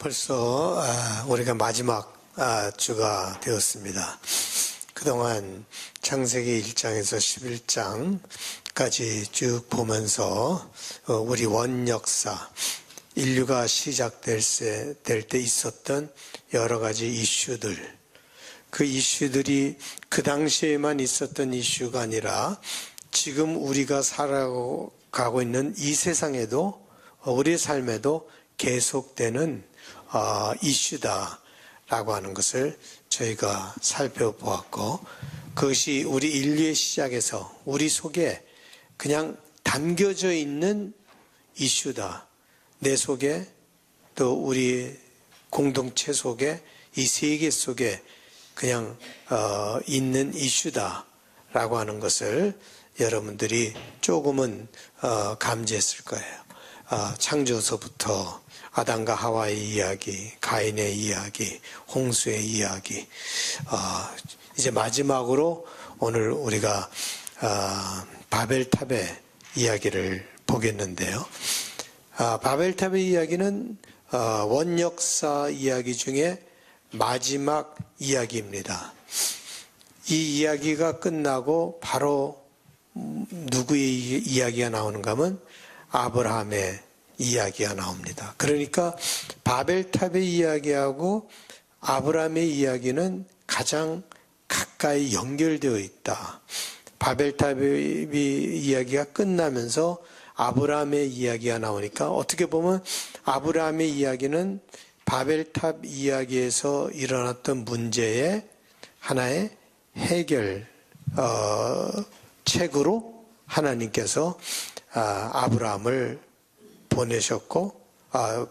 벌써 우리가 마지막 주가 되었습니다. 그동안 창세기 1장에서 11장까지 쭉 보면서 우리 원역사, 인류가 시작될 때 있었던 여러 가지 이슈들, 그 이슈들이 그 당시에만 있었던 이슈가 아니라 지금 우리가 살아가고 있는 이 세상에도, 우리의 삶에도 계속되는 이슈다라고 하는 것을 저희가 살펴보았고, 그것이 우리 인류의 시작에서 우리 속에 그냥 담겨져 있는 이슈다. 내 속에, 또 우리 공동체 속에, 이 세계 속에 그냥 있는 이슈다라고 하는 것을 여러분들이 조금은 감지했을 거예요. 창조서부터 아담과 하와의 이야기, 가인의 이야기, 홍수의 이야기, 이제 마지막으로 오늘 우리가 바벨탑의 이야기를 보겠는데요. 바벨탑의 이야기는 원역사 이야기 중에 마지막 이야기입니다. 이 이야기가 끝나고 바로 누구의 이야기가 나오는가 하면 아브라함의 이야기가 나옵니다. 그러니까 바벨탑의 이야기하고 아브라함의 이야기는 가장 가까이 연결되어 있다. 바벨탑의 이야기가 끝나면서 아브라함의 이야기가 나오니까 어떻게 보면 아브라함의 이야기는 바벨탑 이야기에서 일어났던 문제의 하나의 해결 책으로 하나님께서 아브라함을 보내셨고,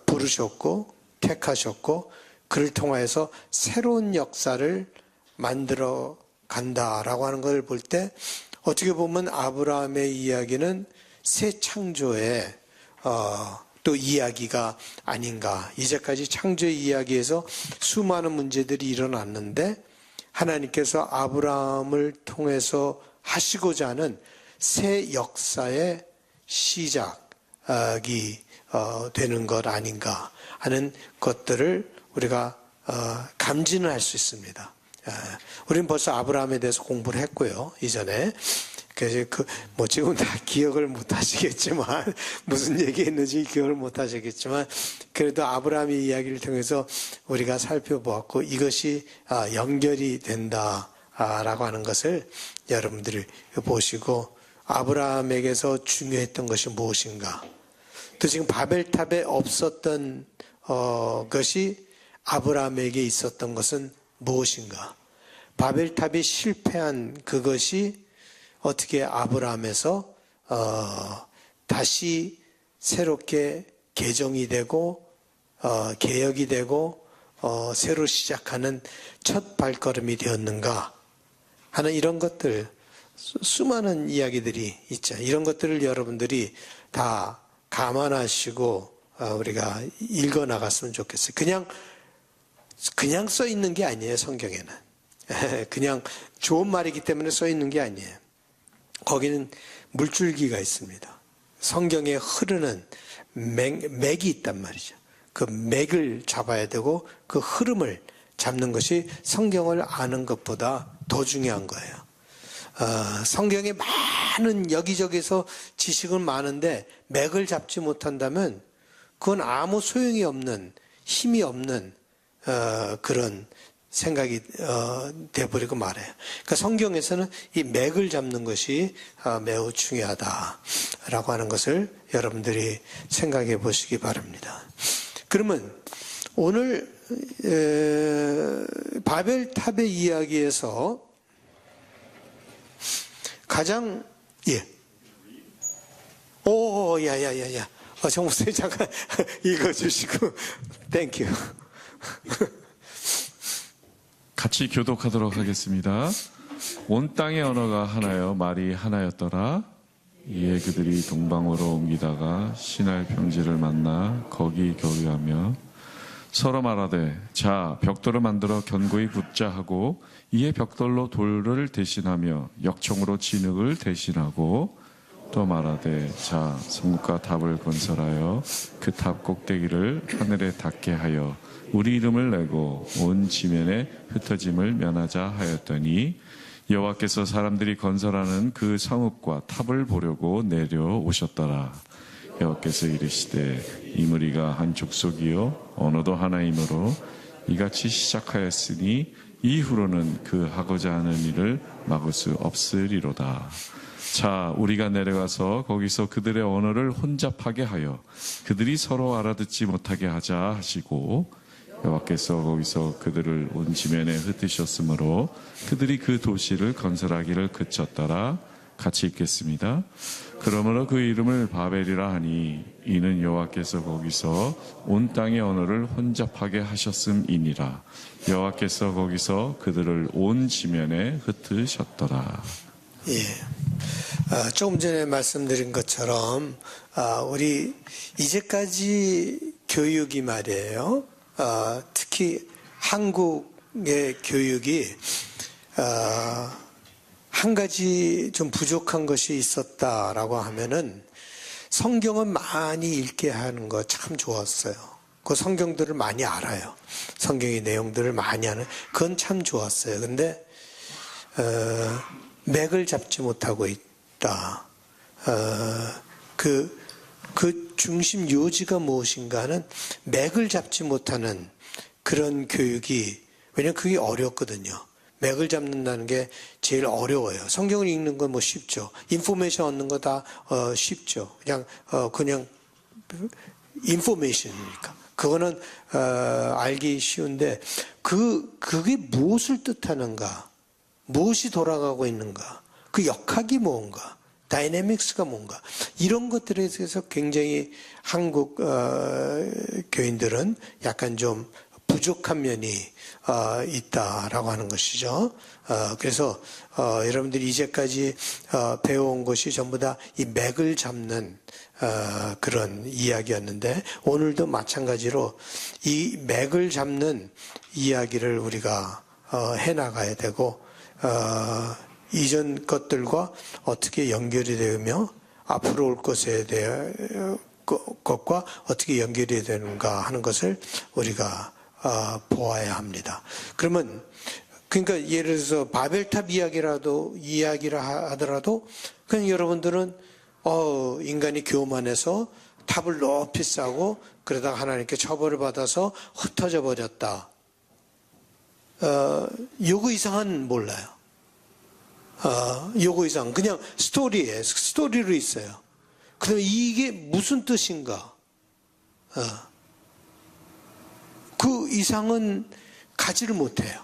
부르셨고, 택하셨고, 그를 통하여서 새로운 역사를 만들어 간다라고 하는 걸 볼 때, 어떻게 보면 아브라함의 이야기는 새 창조의 또 이야기가 아닌가. 이제까지 창조의 이야기에서 수많은 문제들이 일어났는데, 하나님께서 아브라함을 통해서 하시고자 하는 새 역사의 시작이 되는 것 아닌가 하는 것들을 우리가 감지는 할 수 있습니다. 우리는 벌써 아브라함에 대해서 공부를 했고요, 이전에. 그래서 지금 다 기억을 못 하시겠지만, 무슨 얘기했는지 기억을 못 하시겠지만, 그래도 아브라함의 이야기를 통해서 우리가 살펴보았고, 이것이 연결이 된다라고 하는 것을 여러분들이 보시고, 아브라함에게서 중요했던 것이 무엇인가? 또 지금 바벨탑에 없었던 것이 아브라함에게 있었던 것은 무엇인가? 바벨탑이 실패한 그것이 어떻게 아브라함에서 다시 새롭게 개정이 되고 개혁이 되고 새로 시작하는 첫 발걸음이 되었는가 하는 이런 것들, 수많은 이야기들이 있죠. 이런 것들을 여러분들이 다 감안하시고 우리가 읽어 나갔으면 좋겠어요. 그냥 써 있는 게 아니에요, 성경에는. 그냥 좋은 말이기 때문에 써 있는 게 아니에요. 거기는 물줄기가 있습니다. 성경에 흐르는 맥이 있단 말이죠. 그 맥을 잡아야 되고 그 흐름을 잡는 것이 성경을 아는 것보다 더 중요한 거예요. 성경에 많은 여기저기서 지식은 많은데 맥을 잡지 못한다면 그건 아무 소용이 없는, 힘이 없는 그런 생각이 돼버리고 말아요. 그러니까 성경에서는 이 맥을 잡는 것이 매우 중요하다라고 하는 것을 여러분들이 생각해 보시기 바랍니다. 그러면 오늘 바벨탑의 이야기에서 가장 야야야야 정무생 잠깐 읽어주시고 땡큐. 같이 교독하도록 하겠습니다. 온 땅의 언어가 하나여 말이 하나였더라. 이에 그들이 동방으로 옮기다가 시날 평지를 만나 거기 교류하며 서로 말하되 자 벽돌을 만들어 견고히 붙자 하고 이에 벽돌로 돌을 대신하며 역청으로 진흙을 대신하고 또 말하되 자 성읍과 탑을 건설하여 그 탑 꼭대기를 하늘에 닿게 하여 우리 이름을 내고 온 지면에 흩어짐을 면하자 하였더니 여호와께서 사람들이 건설하는 그 성읍과 탑을 보려고 내려오셨더라. 여호와께서 이르시되 이 무리가 한 족속이요 언어도 하나이므로 이같이 시작하였으니 이후로는 그 하고자 하는 일을 막을 수 없으리로다. 자, 우리가 내려가서 거기서 그들의 언어를 혼잡하게 하여 그들이 서로 알아듣지 못하게 하자 하시고 여호와께서 거기서 그들을 온 지면에 흩으셨으므로 그들이 그 도시를 건설하기를 그쳤더라. 같이 읽겠습니다. 그러므로 그 이름을 바벨이라 하니 이는 여호와께서 거기서 온 땅의 언어를 혼잡하게 하셨음이니라. 여호와께서 거기서 그들을 온 지면에 흩으셨더라. 예. 조금 전에 말씀드린 것처럼 우리 이제까지 교육이 말이에요. 특히 한국의 교육이 한 가지 좀 부족한 것이 있었다라고 하면은 성경은 많이 읽게 하는 거 참 좋았어요. 그 성경들을 많이 알아요. 성경의 내용들을 많이 하는 그건 참 좋았어요. 근데 맥을 잡지 못하고 있다. 그 중심 요지가 무엇인가 하는 맥을 잡지 못하는 그런 교육이, 왜냐면 그게 어렵거든요. 맥을 잡는다는 게 제일 어려워요. 성경을 읽는 건 뭐 쉽죠. 인포메이션 얻는 거 다 쉽죠. 그냥 인포메이션이니까. 그거는 알기 쉬운데 그게 무엇을 뜻하는가? 무엇이 돌아가고 있는가? 그 역학이 뭔가? 다이내믹스가 뭔가? 이런 것들에 대해서 굉장히 한국 교인들은 약간 좀 부족한 면이 있다라고 하는 것이죠. 그래서 여러분들이 이제까지 배워온 것이 전부 다 이 맥을 잡는 그런 이야기였는데 오늘도 마찬가지로 이 맥을 잡는 이야기를 우리가 해나가야 되고 이전 것들과 어떻게 연결이 되며 앞으로 올 것에 대한 것과 어떻게 연결이 되는가 하는 것을 우리가 보아야 합니다. 그러니까 예를 들어서 바벨탑 이야기를 하더라도 그냥 여러분들은 인간이 교만해서 탑을 높이 쌓고 그러다가 하나님께 처벌을 받아서 흩어져 버렸다. 요거 이상은 몰라요. 요거 이상 그냥 스토리로 있어요. 그럼 이게 무슨 뜻인가? 그 이상은 가지를 못해요.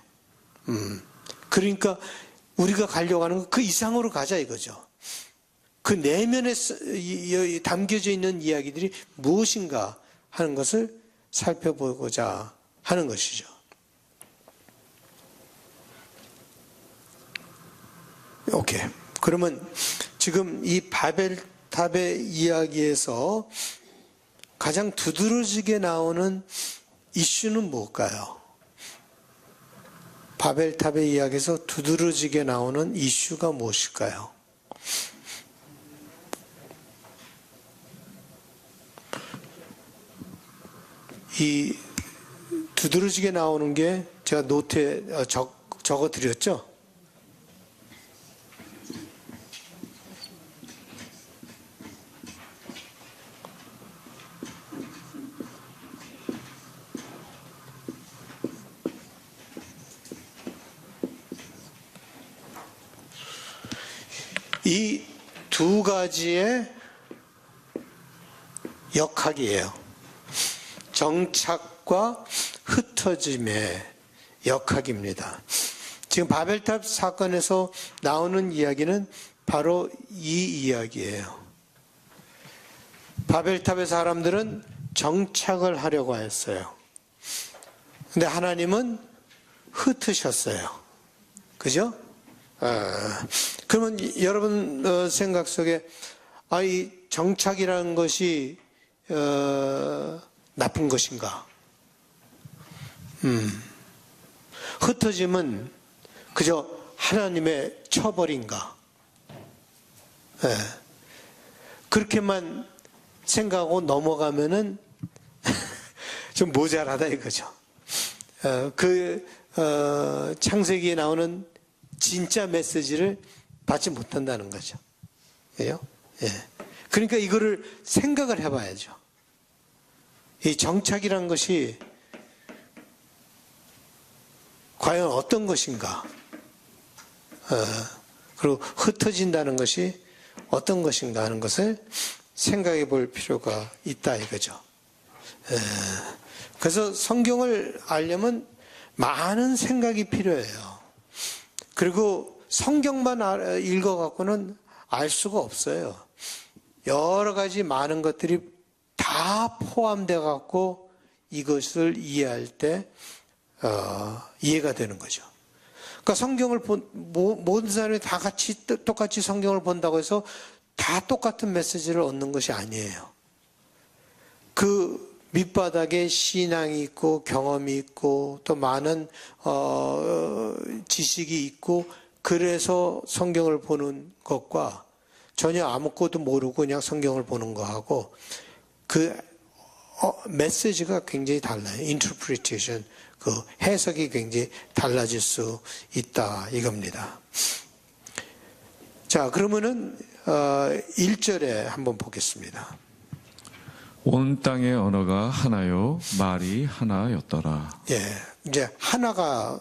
그러니까 우리가 가려고 하는 건 그 이상으로 가자 이거죠. 그 내면에 담겨져 있는 이야기들이 무엇인가 하는 것을 살펴보고자 하는 것이죠. 오케이. 그러면 지금 이 바벨탑의 이야기에서 가장 두드러지게 나오는 이슈는 뭘까요? 바벨탑의 이야기에서 두드러지게 나오는 이슈가 무엇일까요? 이 두드러지게 나오는 게 제가 노트에 적어 드렸죠? 이 두 가지의 역학이에요. 정착과 흩어짐의 역학입니다. 지금 바벨탑 사건에서 나오는 이야기는 바로 이 이야기예요. 바벨탑의 사람들은 정착을 하려고 했어요. 근데 하나님은 흩으셨어요. 그죠? 그러면 여러분 생각 속에 이 정착이라는 것이 나쁜 것인가? 흩어짐은 그저 하나님의 처벌인가? 그렇게만 생각하고 넘어가면은 좀 모자라다 이거죠. 창세기에 나오는 진짜 메시지를 받지 못한다는 거죠. 그죠? 예. 그러니까 이거를 생각을 해봐야죠. 이 정착이란 것이 과연 어떤 것인가? 그리고 흩어진다는 것이 어떤 것인가 하는 것을 생각해 볼 필요가 있다 이거죠. 그래서 성경을 알려면 많은 생각이 필요해요. 그리고 성경만 읽어갖고는 알 수가 없어요. 여러 가지 많은 것들이 다 포함되어 갖고 이것을 이해할 때 이해가 되는 거죠. 그러니까 성경을 모든 사람이 다 같이 똑같이 성경을 본다고 해서 다 똑같은 메시지를 얻는 것이 아니에요. 그 밑바닥에 신앙이 있고 경험이 있고 또 많은 지식이 있고 그래서 성경을 보는 것과 전혀 아무것도 모르고 그냥 성경을 보는 거하고 그 메시지가 굉장히 달라요. interpretation, 그 해석이 굉장히 달라질 수 있다 이겁니다. 자, 그러면은 1절에 한번 보겠습니다. 온 땅의 언어가 하나요, 말이 하나였더라. 예, 이제 하나가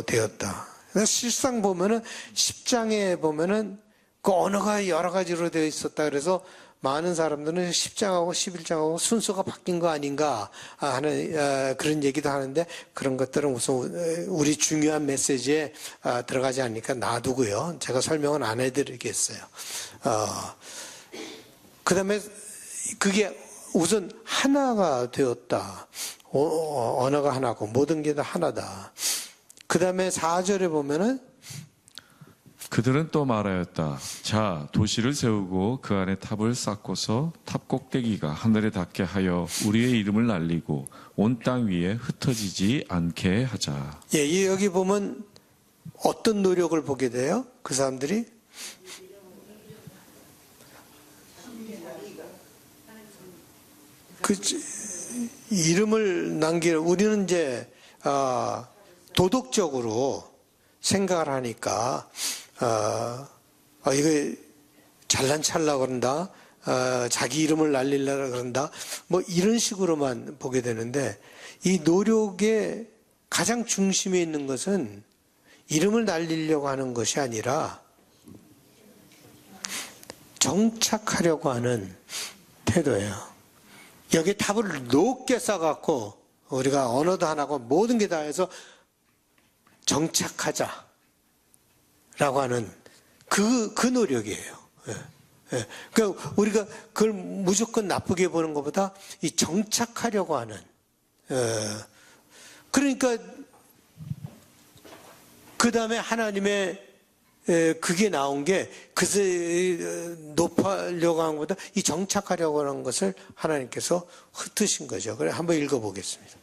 되었다. 실상 보면은 10장에 보면은 그 언어가 여러 가지로 되어 있었다. 그래서 많은 사람들은 10장하고 11장하고 순서가 바뀐 거 아닌가 하는 그런 얘기도 하는데 그런 것들은 우선 우리 중요한 메시지에 들어가지 않으니까 놔두고요. 제가 설명은 안 해드리겠어요. 그 다음에 그게 우선 하나가 되었다. 언어가 하나고 모든 게 다 하나다. 그 다음에 4절에 보면은 그들은 또 말하였다. 자, 도시를 세우고 그 안에 탑을 쌓고서 탑 꼭대기가 하늘에 닿게 하여 우리의 이름을 날리고 온 땅 위에 흩어지지 않게 하자. 예, 여기 보면 어떤 노력을 보게 돼요? 그 사람들이? 그 이름을 남기는 우리는 이제 도덕적으로 생각을 하니까 이거 잘난 찰라 그런다, 자기 이름을 날리려고 그런다, 뭐 이런 식으로만 보게 되는데 이 노력의 가장 중심에 있는 것은 이름을 날리려고 하는 것이 아니라 정착하려고 하는 태도예요. 여기 탑을 높게 쌓아갖고 우리가 언어도 하나고 모든 게 다 해서 정착하자라고 하는 그 노력이에요. 예. 그러니까 우리가 그걸 무조건 나쁘게 보는 것보다 이 정착하려고 하는. 그러니까 그 다음에 하나님의 그게 나온 게 그새 높아려고 하는 것보다 이 정착하려고 하는 것을 하나님께서 흩으신 거죠. 그래 한번 읽어보겠습니다.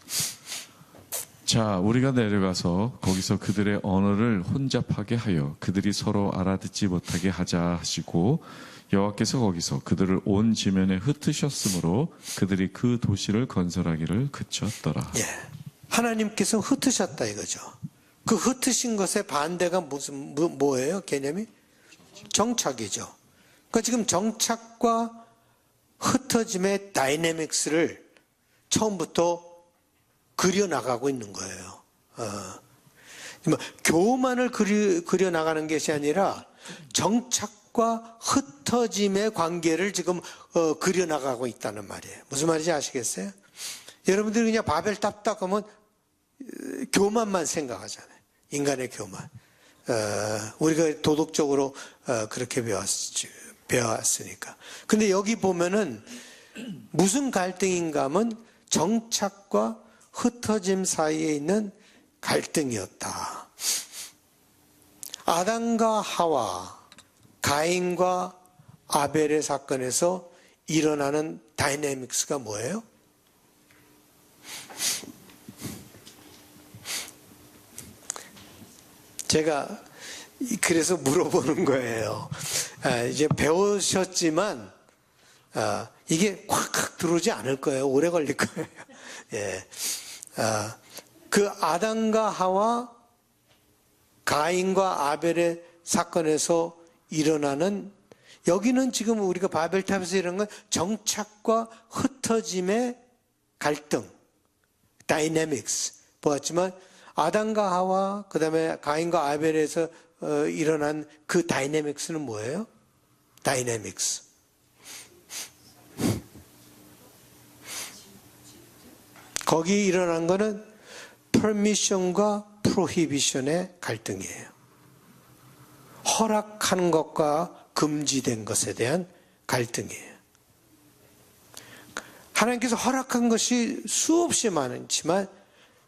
자, 우리가 내려가서 거기서 그들의 언어를 혼잡하게 하여 그들이 서로 알아듣지 못하게 하자 하시고 여호와께서 거기서 그들을 온 지면에 흩으셨으므로 그들이 그 도시를 건설하기를 그쳤더라. 예, 하나님께서 흩으셨다 이거죠. 그 흩으신 것의 반대가 뭐예요? 개념이? 정착이죠. 그러니까 지금 정착과 흩어짐의 다이내믹스를 처음부터 그려나가고 있는 거예요. 교만을 그려나가는 것이 아니라 정착과 흩어짐의 관계를 지금 그려나가고 있다는 말이에요. 무슨 말인지 아시겠어요? 여러분들이 그냥 바벨탑 딱 하면 교만만 생각하잖아요. 인간의 교만. 우리가 도덕적으로 그렇게 배워왔으니까. 근데 여기 보면은 무슨 갈등인가 하면 정착과 흩어짐 사이에 있는 갈등이었다. 아담과 하와, 가인과 아벨의 사건에서 일어나는 다이내믹스가 뭐예요? 제가 그래서 물어보는 거예요. 이제 배우셨지만 이게 콱콱 들어오지 않을 거예요. 오래 걸릴 거예요. 예. 그 아담과 하와, 가인과 아벨의 사건에서 일어나는, 여기는 지금 우리가 바벨탑에서 이런 건 정착과 흩어짐의 갈등, 다이내믹스 보았지만, 아담과 하와, 그 다음에 가인과 아벨에서 일어난 그 다이내믹스는 뭐예요? 다이내믹스. 거기 일어난 거는 퍼미션과 프로히비션의 갈등이에요. 허락하는 것과 금지된 것에 대한 갈등이에요. 하나님께서 허락한 것이 수없이 많지만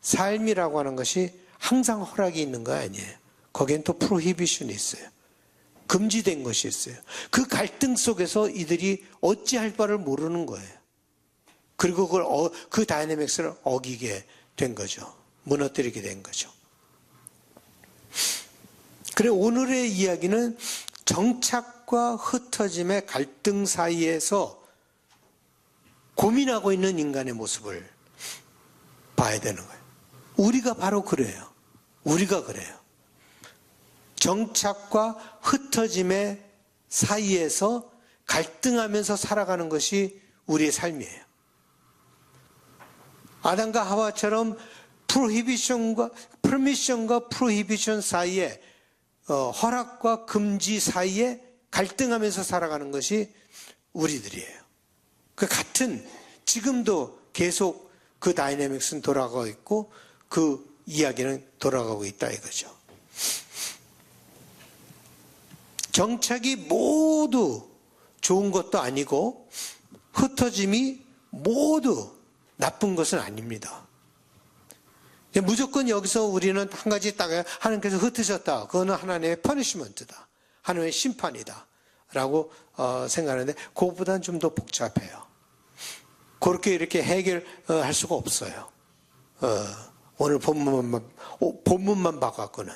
삶이라고 하는 것이 항상 허락이 있는 거 아니에요. 거기엔 또 프로히비션이 있어요. 금지된 것이 있어요. 그 갈등 속에서 이들이 어찌할 바를 모르는 거예요. 그리고 그 다이내믹스를 어기게 된 거죠. 무너뜨리게 된 거죠. 그래, 오늘의 이야기는 정착과 흩어짐의 갈등 사이에서 고민하고 있는 인간의 모습을 봐야 되는 거예요. 우리가 바로 그래요. 우리가 그래요. 정착과 흩어짐의 사이에서 갈등하면서 살아가는 것이 우리의 삶이에요. 아담과 하와처럼 퍼미션과 프로히비션 사이에, 허락과 금지 사이에 갈등하면서 살아가는 것이 우리들이에요. 그 같은, 지금도 계속 그 다이내믹스는 돌아가고 있고 그 이야기는 돌아가고 있다 이거죠. 정착이 모두 좋은 것도 아니고 흩어짐이 모두 나쁜 것은 아닙니다. 무조건 여기서 우리는 한 가지 딱 하나님께서 흩으셨다. 그거는 하나님의 퍼니시먼트다. 하나님의 심판이다. 라고 생각하는데 그것보다는 좀 더 복잡해요. 그렇게 이렇게 해결할 수가 없어요. 오늘 본문만 봐갖고는.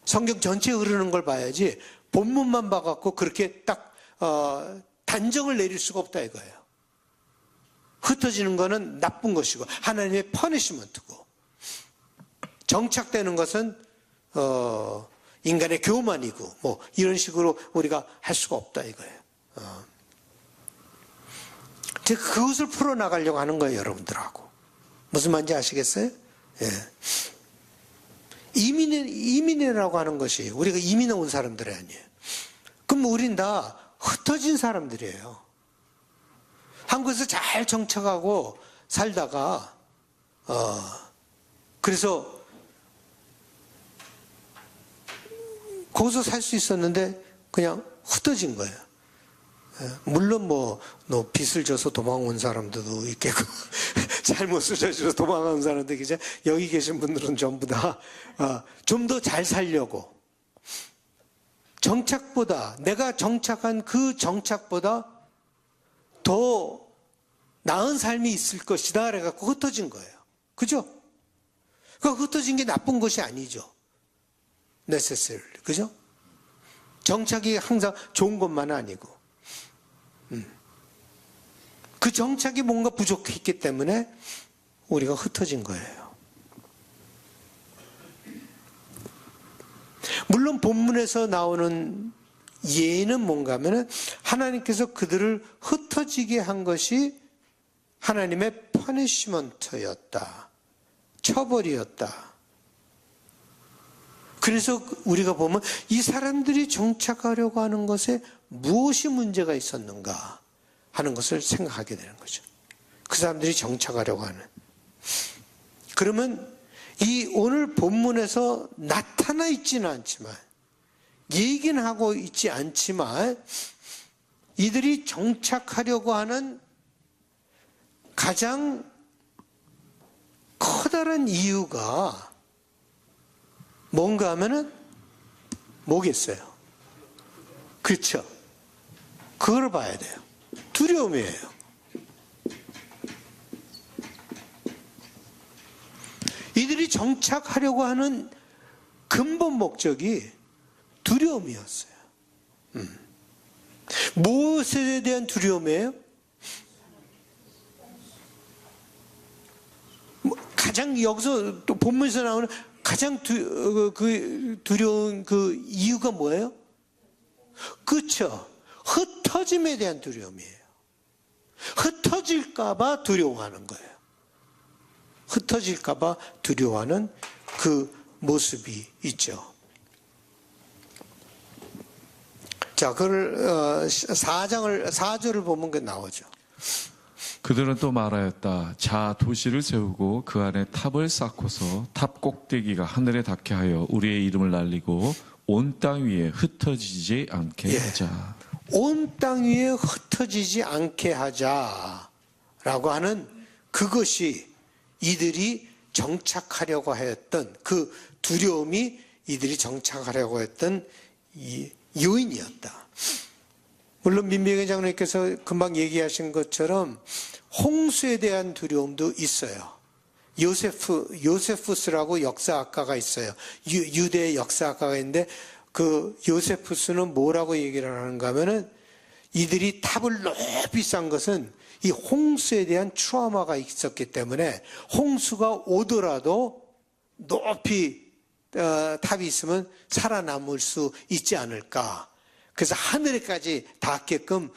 성경 전체에 흐르는 걸 봐야지 본문만 봐갖고 그렇게 딱 단정을 내릴 수가 없다 이거예요. 흩어지는 거는 나쁜 것이고 하나님의 퍼니시먼트고 정착되는 것은 인간의 교만이고 뭐 이런 식으로 우리가 할 수가 없다 이거예요. 제가 그것을 풀어나가려고 하는 거예요, 여러분들하고. 무슨 말인지 아시겠어요? 예. 이민이라고 하는 것이 우리가 이민해 온 사람들이 아니에요. 그럼 우린 다 흩어진 사람들이에요. 한국에서 잘 정착하고 살다가 그래서 거기서 살 수 있었는데 그냥 흩어진 거예요. 물론 뭐 빚을 져서 도망온 사람들도 있겠고 잘못을 저질러서 도망간 사람들 계죠. 여기 계신 분들은 전부 다 좀 더 잘 살려고 정착보다 내가 정착한 그 정착보다 더 나은 삶이 있을 것이다 그래갖고 흩어진 거예요. 그죠? 그 흩어진 게 나쁜 것이 아니죠. necessarily. 그죠? 정착이 항상 좋은 것만은 아니고 그 정착이 뭔가 부족했기 때문에 우리가 흩어진 거예요. 물론 본문에서 나오는 예는 뭔가 하면은 하나님께서 그들을 흩어지게 한 것이 하나님의 퍼니시먼트였다. 처벌이었다. 그래서 우리가 보면 이 사람들이 정착하려고 하는 것에 무엇이 문제가 있었는가 하는 것을 생각하게 되는 거죠. 그 사람들이 정착하려고 하는. 그러면 이 오늘 본문에서 나타나 있지는 않지만 얘기는 하고 있지 않지만 이들이 정착하려고 하는 가장 커다란 이유가 뭔가 하면은 뭐겠어요? 그렇죠. 그걸 봐야 돼요. 두려움이에요. 이들이 정착하려고 하는 근본 목적이 두려움이었어요. 무엇에 대한 두려움이에요? 가장 여기서 또 본문에서 나오는 가장 두려운 그 이유가 뭐예요? 그렇죠. 흩어짐에 대한 두려움이에요. 흩어질까봐 두려워하는 거예요. 흩어질까봐 두려워하는 그 모습이 있죠. 자, 그걸 4절을 보면 그 나오죠. 그들은 또 말하였다. 자, 도시를 세우고 그 안에 탑을 쌓고서 탑 꼭대기가 하늘에 닿게 하여 우리의 이름을 날리고 온 땅 위에 흩어지지 않게 하자. 온 땅 위에 흩어지지 않게 하자라고 하는 그것이 이들이 정착하려고 하였던 그 두려움이 이들이 정착하려고 했던 이 요인이었다. 물론 민병희 장로님께서 금방 얘기하신 것처럼 홍수에 대한 두려움도 있어요. 요세푸스라고 역사학가가 있어요. 유대 역사학가가 있는데 그 요세푸스는 뭐라고 얘기를 하는가 하면은 이들이 탑을 높이 쌓은 것은 이 홍수에 대한 트라우마가 있었기 때문에 홍수가 오더라도 높이 탑이 있으면 살아남을 수 있지 않을까. 그래서 하늘에까지 닿게끔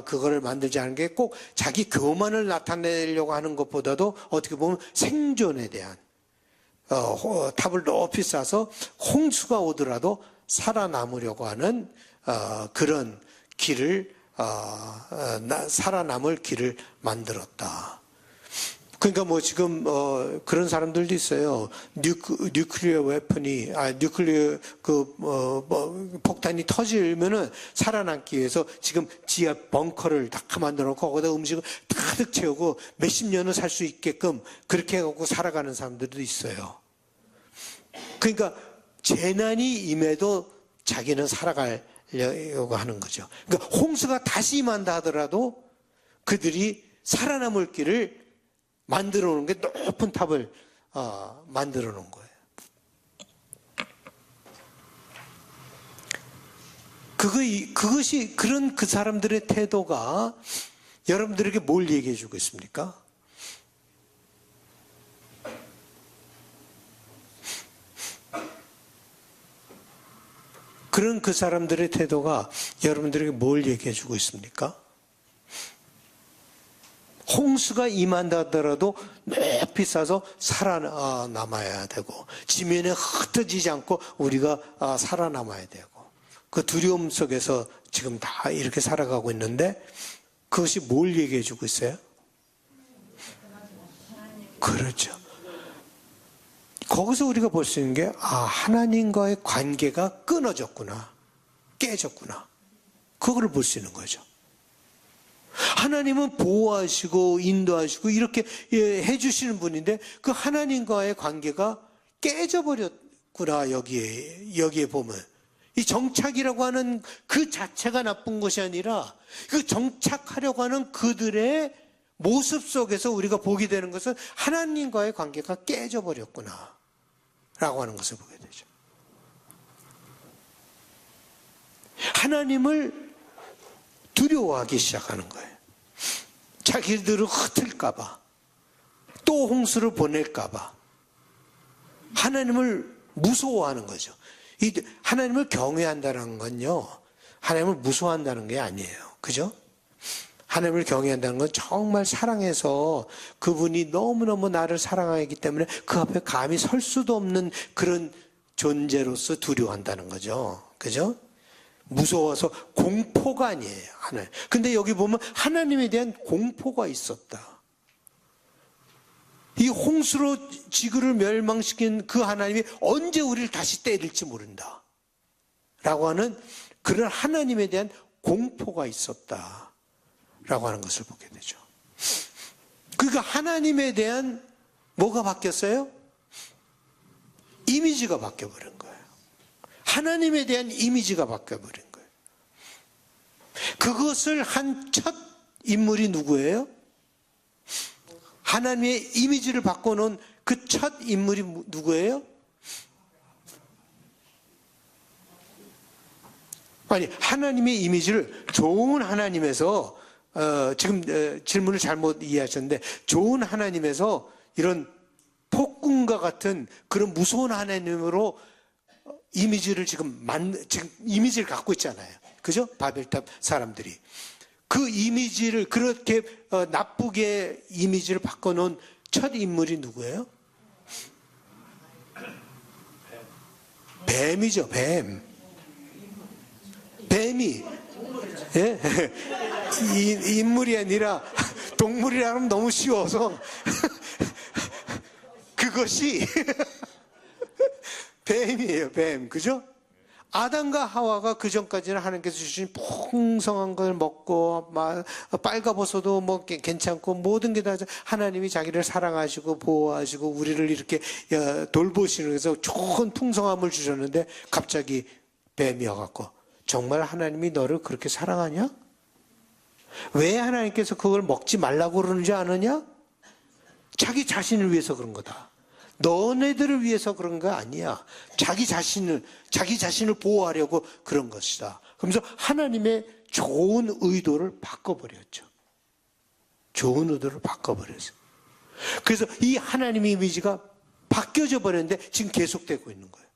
그거를 만들지 않은 게 꼭 자기 교만을 나타내려고 하는 것보다도 어떻게 보면 생존에 대한 탑을 높이 쌓아서 홍수가 오더라도 살아남으려고 하는 그런 길을 살아남을 길을 만들었다. 그러니까 뭐 지금 그런 사람들도 있어요. 뉴클리어 웨폰이 뉴클리어 폭탄이 터지면은 살아남기 위해서 지금 지하 벙커를 다 만들어 놓고 거기다 음식을 가득 채우고 몇십 년을 살 수 있게끔 그렇게 해갖고 살아가는 사람들도 있어요. 그러니까 재난이 임해도 자기는 살아가려고 하는 거죠. 그러니까 홍수가 다시 임한다 하더라도 그들이 살아남을 길을 만들어 놓은 게 높은 탑을 만들어 놓은 거예요. 그것이 그런 그 사람들의 태도가 여러분들에게 뭘 얘기해 주고 있습니까? 그런 그 사람들의 태도가 여러분들에게 뭘 얘기해 주고 있습니까? 홍수가 임한다 하더라도 높이 쌓아서 살아남아야 되고 지면에 흩어지지 않고 우리가 살아남아야 되고 그 두려움 속에서 지금 다 이렇게 살아가고 있는데 그것이 뭘 얘기해 주고 있어요? 그렇죠. 거기서 우리가 볼 수 있는 게 하나님과의 관계가 끊어졌구나, 깨졌구나, 그거를 볼 수 있는 거죠. 하나님은 보호하시고 인도하시고 이렇게 해주시는 분인데 그 하나님과의 관계가 깨져버렸구나. 여기에 보면 이 정착이라고 하는 그 자체가 나쁜 것이 아니라 그 정착하려고 하는 그들의 모습 속에서 우리가 보게 되는 것은 하나님과의 관계가 깨져버렸구나 라고 하는 것을 보게 되죠. 하나님을 두려워하기 시작하는 거예요. 자기들을 흩을까봐, 또 홍수를 보낼까봐 하나님을 무서워하는 거죠. 하나님을 경외한다는 건요, 하나님을 무서워한다는 게 아니에요. 그죠? 하나님을 경외한다는 건 정말 사랑해서 그분이 너무너무 나를 사랑하기 때문에 그 앞에 감히 설 수도 없는 그런 존재로서 두려워한다는 거죠. 그죠? 무서워서 공포가 아니에요. 하나님. 근데 여기 보면 하나님에 대한 공포가 있었다. 이 홍수로 지구를 멸망시킨 그 하나님이 언제 우리를 다시 때릴지 모른다. 라고 하는 그런 하나님에 대한 공포가 있었다. 라고 하는 것을 보게 되죠. 그러니까 하나님에 대한 뭐가 바뀌었어요? 이미지가 바뀌어버린 거예요. 하나님에 대한 이미지가 바뀌어버린 거예요. 그것을 한 첫 인물이 누구예요? 하나님의 이미지를 바꿔놓은 그 첫 인물이 누구예요? 아니, 하나님의 이미지를 좋은 하나님에서, 지금 질문을 잘못 이해하셨는데, 좋은 하나님에서 이런 폭군과 같은 그런 무서운 하나님으로 이미지를 지금 이미지를 갖고 있잖아요. 그죠? 바벨탑 사람들이. 그 이미지를 그렇게 나쁘게 이미지를 바꿔놓은 첫 인물이 누구예요? 뱀이죠, 뱀. 뱀이. 예? 인물이 아니라 동물이라 하면 너무 쉬워서 그것이 뱀이에요, 뱀. 그죠? 아담과 하와가 그 전까지는 하나님께서 주신 풍성한 걸 먹고 빨가벗어도 뭐 괜찮고 모든 게 다 하나님이 자기를 사랑하시고 보호하시고 우리를 이렇게 돌보시는 데서 좋은 풍성함을 주셨는데 갑자기 뱀이 와갖고 정말 하나님이 너를 그렇게 사랑하냐? 왜 하나님께서 그걸 먹지 말라고 그러는지 아느냐? 자기 자신을 위해서 그런 거다. 너네들을 위해서 그런 거 아니야. 자기 자신을 보호하려고 그런 것이다. 그러면서 하나님의 좋은 의도를 바꿔버렸죠. 좋은 의도를 바꿔버렸어요. 그래서 이 하나님의 이미지가 바뀌어져 버렸는데 지금 계속되고 있는 거예요.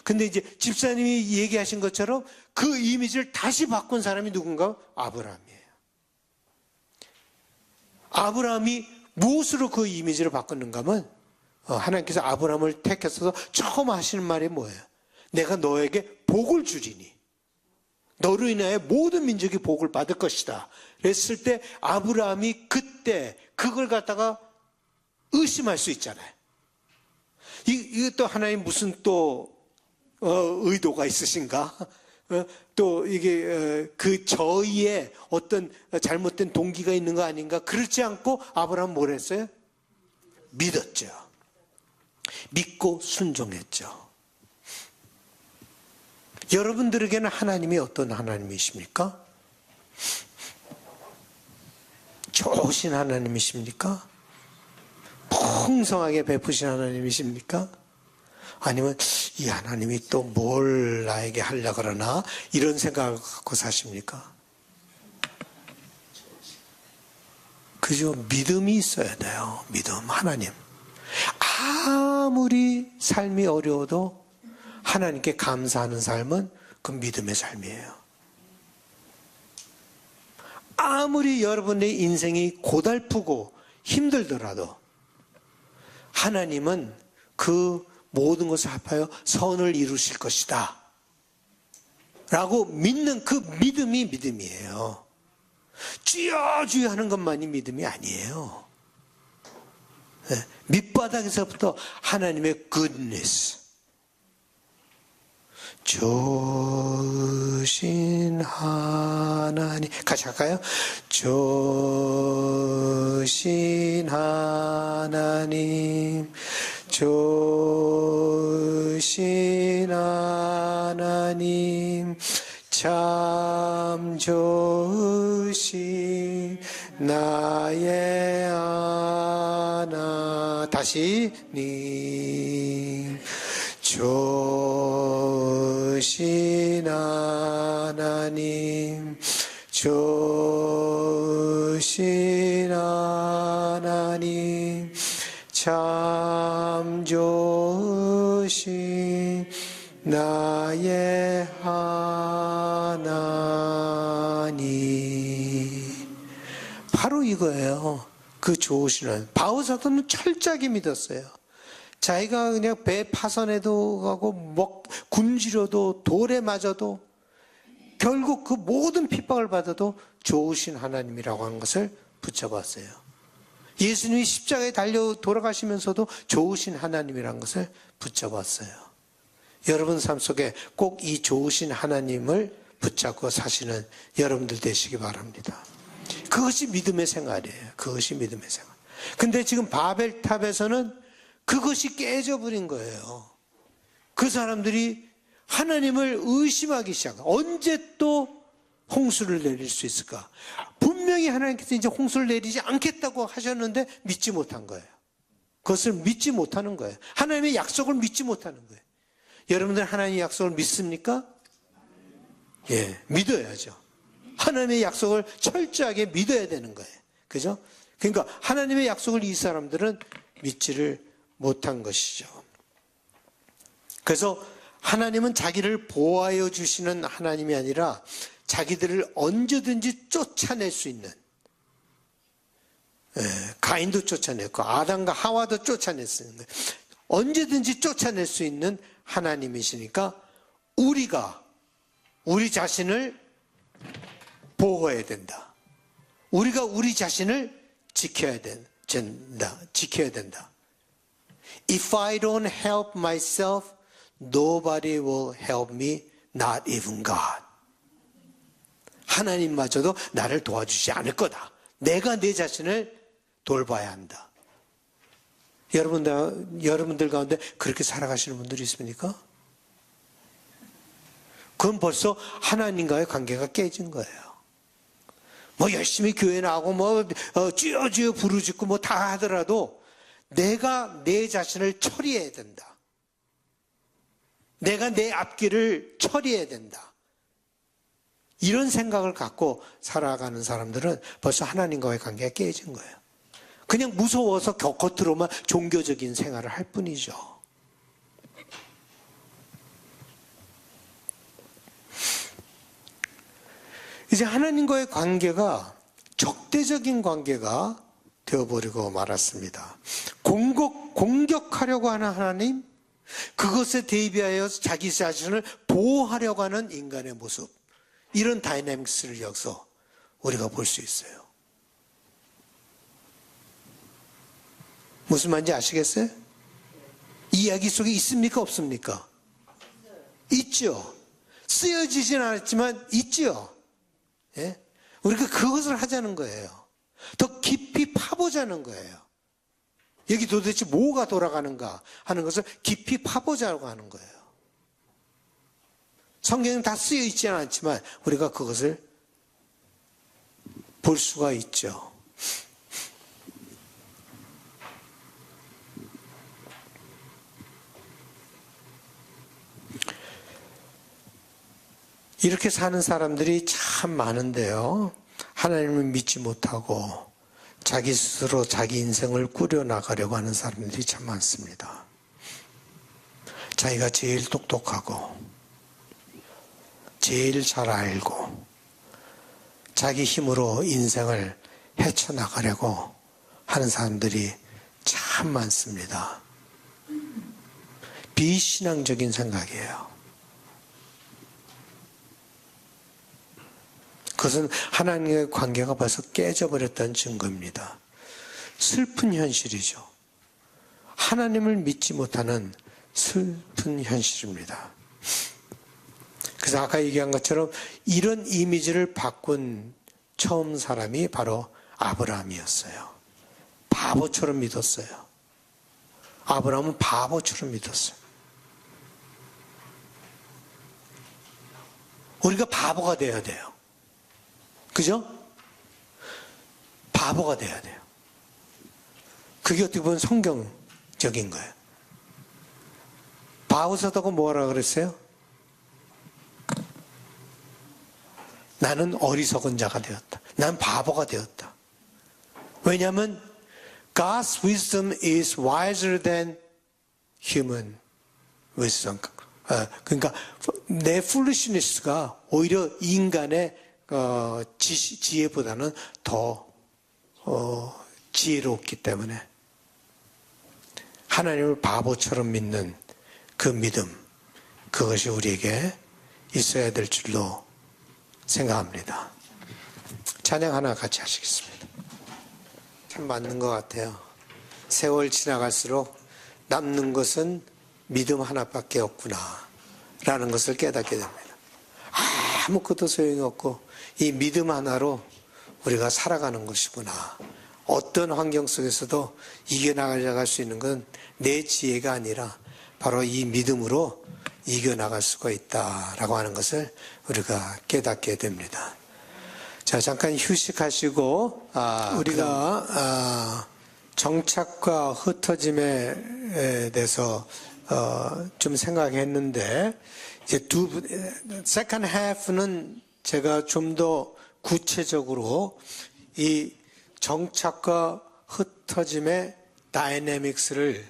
근데 이제 집사님이 얘기하신 것처럼 그 이미지를 다시 바꾼 사람이 누군가? 아브라함이에요. 아브라함이 무엇으로 그 이미지를 바꿨는가 하면 하나님께서 아브라함을 택해서 처음 하시는 말이 뭐예요? 내가 너에게 복을 주리니 너로 인하여 모든 민족이 복을 받을 것이다. 그랬을 때 아브라함이 그때 그걸 갖다가 의심할 수 있잖아요. 이것도 하나님 무슨 또 의도가 있으신가? 또 이게 그 저희의 어떤 잘못된 동기가 있는 거 아닌가? 그렇지 않고 아브라함은 뭘 했어요? 믿었죠. 믿고 순종했죠. 여러분들에게는 하나님이 어떤 하나님이십니까? 좋으신 하나님이십니까? 풍성하게 베푸신 하나님이십니까? 아니면 이 하나님이 또 뭘 나에게 하려고 그러나 이런 생각을 갖고 사십니까? 그죠? 믿음이 있어야 돼요. 믿음, 하나님. 아무리 삶이 어려워도 하나님께 감사하는 삶은 그 믿음의 삶이에요. 아무리 여러분의 인생이 고달프고 힘들더라도 하나님은 그 모든 것을 합하여 선을 이루실 것이다 라고 믿는 그 믿음이 믿음이에요. 주여 주여 하는 것만이 믿음이 아니에요. 밑바닥에서부터 하나님의 goodness, 좋으신 하나님, 같이 할까요? 좋으신 하나님, 좋으신 하나님, 참 좋으신 나의 하나. 다시 님, 좋으신 하나님, 좋으신 하나님, 참 좋으신 나의 하나님. 바로 이거예요. 그 좋으신 하나님. 바울 사도는 철저하게 믿었어요. 자기가 그냥 배 파선에도 가고 굶주려도 돌에 맞아도 결국 그 모든 핍박을 받아도 좋으신 하나님이라고 하는 것을 붙잡았어요. 예수님이 십자가에 달려 돌아가시면서도 좋으신 하나님이라는 것을 붙잡았어요. 여러분 삶 속에 꼭 이 좋으신 하나님을 붙잡고 사시는 여러분들 되시기 바랍니다. 그것이 믿음의 생활이에요. 그것이 믿음의 생활. 근데 지금 바벨탑에서는 그것이 깨져버린 거예요. 그 사람들이 하나님을 의심하기 시작해요. 언제 또 홍수를 내릴 수 있을까? 분명히 하나님께서 이제 홍수를 내리지 않겠다고 하셨는데 믿지 못한 거예요. 그것을 믿지 못하는 거예요. 하나님의 약속을 믿지 못하는 거예요. 여러분들 하나님의 약속을 믿습니까? 예, 믿어야죠. 하나님의 약속을 철저하게 믿어야 되는 거예요. 그죠? 그러니까 하나님의 약속을 이 사람들은 믿지를 못한 것이죠. 그래서 하나님은 자기를 보호하여 주시는 하나님이 아니라 자기들을 언제든지 쫓아낼 수 있는, 가인도 쫓아냈고 아담과 하와도 쫓아냈는 거예요. 언제든지 쫓아낼 수 있는 하나님이시니까 우리가 우리 자신을 보호해야 된다. 우리가 우리 자신을 지켜야 된다. If I don't help myself, nobody will help me, not even God. 하나님마저도 나를 도와주지 않을 거다. 내가 내 자신을 돌봐야 한다. 여러분들 가운데 그렇게 살아가시는 분들이 있습니까? 그건 벌써 하나님과의 관계가 깨진 거예요. 뭐 열심히 교회 나가고 뭐 쥐어쥐어 부르짖고 뭐 다 하더라도 내가 내 자신을 처리해야 된다. 내가 내 앞길을 처리해야 된다. 이런 생각을 갖고 살아가는 사람들은 벌써 하나님과의 관계가 깨진 거예요. 그냥 무서워서 겉으로만 종교적인 생활을 할 뿐이죠. 이제 하나님과의 관계가 적대적인 관계가 되어버리고 말았습니다. 공격하려고 하는 하나님, 그것에 대비하여 자기 자신을 보호하려고 하는 인간의 모습, 이런 다이내믹스를 여기서 우리가 볼 수 있어요. 무슨 말인지 아시겠어요? 이 이야기 속에 있습니까? 없습니까? 있죠. 쓰여지진 않았지만 있죠. 예? 우리가 그것을 하자는 거예요. 더 깊이 파보자는 거예요. 여기 도대체 뭐가 돌아가는가 하는 것을 깊이 파보자고 하는 거예요. 성경은 다 쓰여 있지는 않지만 우리가 그것을 볼 수가 있죠. 이렇게 사는 사람들이 참 많은데요. 하나님을 믿지 못하고 자기 스스로 자기 인생을 꾸려나가려고 하는 사람들이 참 많습니다. 자기가 제일 똑똑하고 제일 잘 알고 자기 힘으로 인생을 헤쳐나가려고 하는 사람들이 참 많습니다. 비신앙적인 생각이에요. 그것은 하나님과의 관계가 벌써 깨져버렸다는 증거입니다. 슬픈 현실이죠. 하나님을 믿지 못하는 슬픈 현실입니다. 그래서 아까 얘기한 것처럼 이런 이미지를 바꾼 처음 사람이 바로 아브라함이었어요. 바보처럼 믿었어요. 아브라함은 바보처럼 믿었어요. 우리가 바보가 돼야 돼요. 그죠? 바보가 돼야 돼요. 그게 어떻게 보면 성경적인 거예요. 바오서다가 뭐라 그랬어요? 나는 어리석은 자가 되었다. 난 바보가 되었다. 왜냐하면 God's wisdom is wiser than human wisdom. 그러니까 내 foolishness가 오히려 인간의 지혜보다는 더 지혜롭기 때문에 하나님을 바보처럼 믿는 그 믿음, 그것이 우리에게 있어야 될 줄로 생각합니다. 찬양 하나 같이 하시겠습니다. 참 맞는 것 같아요. 세월 지나갈수록 남는 것은 믿음 하나밖에 없구나 라는 것을 깨닫게 됩니다. 아무것도 소용이 없고 이 믿음 하나로 우리가 살아가는 것이구나. 어떤 환경 속에서도 이겨나갈 수 있는 건 내 지혜가 아니라 바로 이 믿음으로 이겨나갈 수가 있다라고 하는 것을 우리가 깨닫게 됩니다. 자, 잠깐 휴식하시고 우리가 정착과 흩어짐에 대해서 좀 생각했는데 이제 second half는 제가 좀 더 구체적으로 이 정착과 흩어짐의 다이내믹스를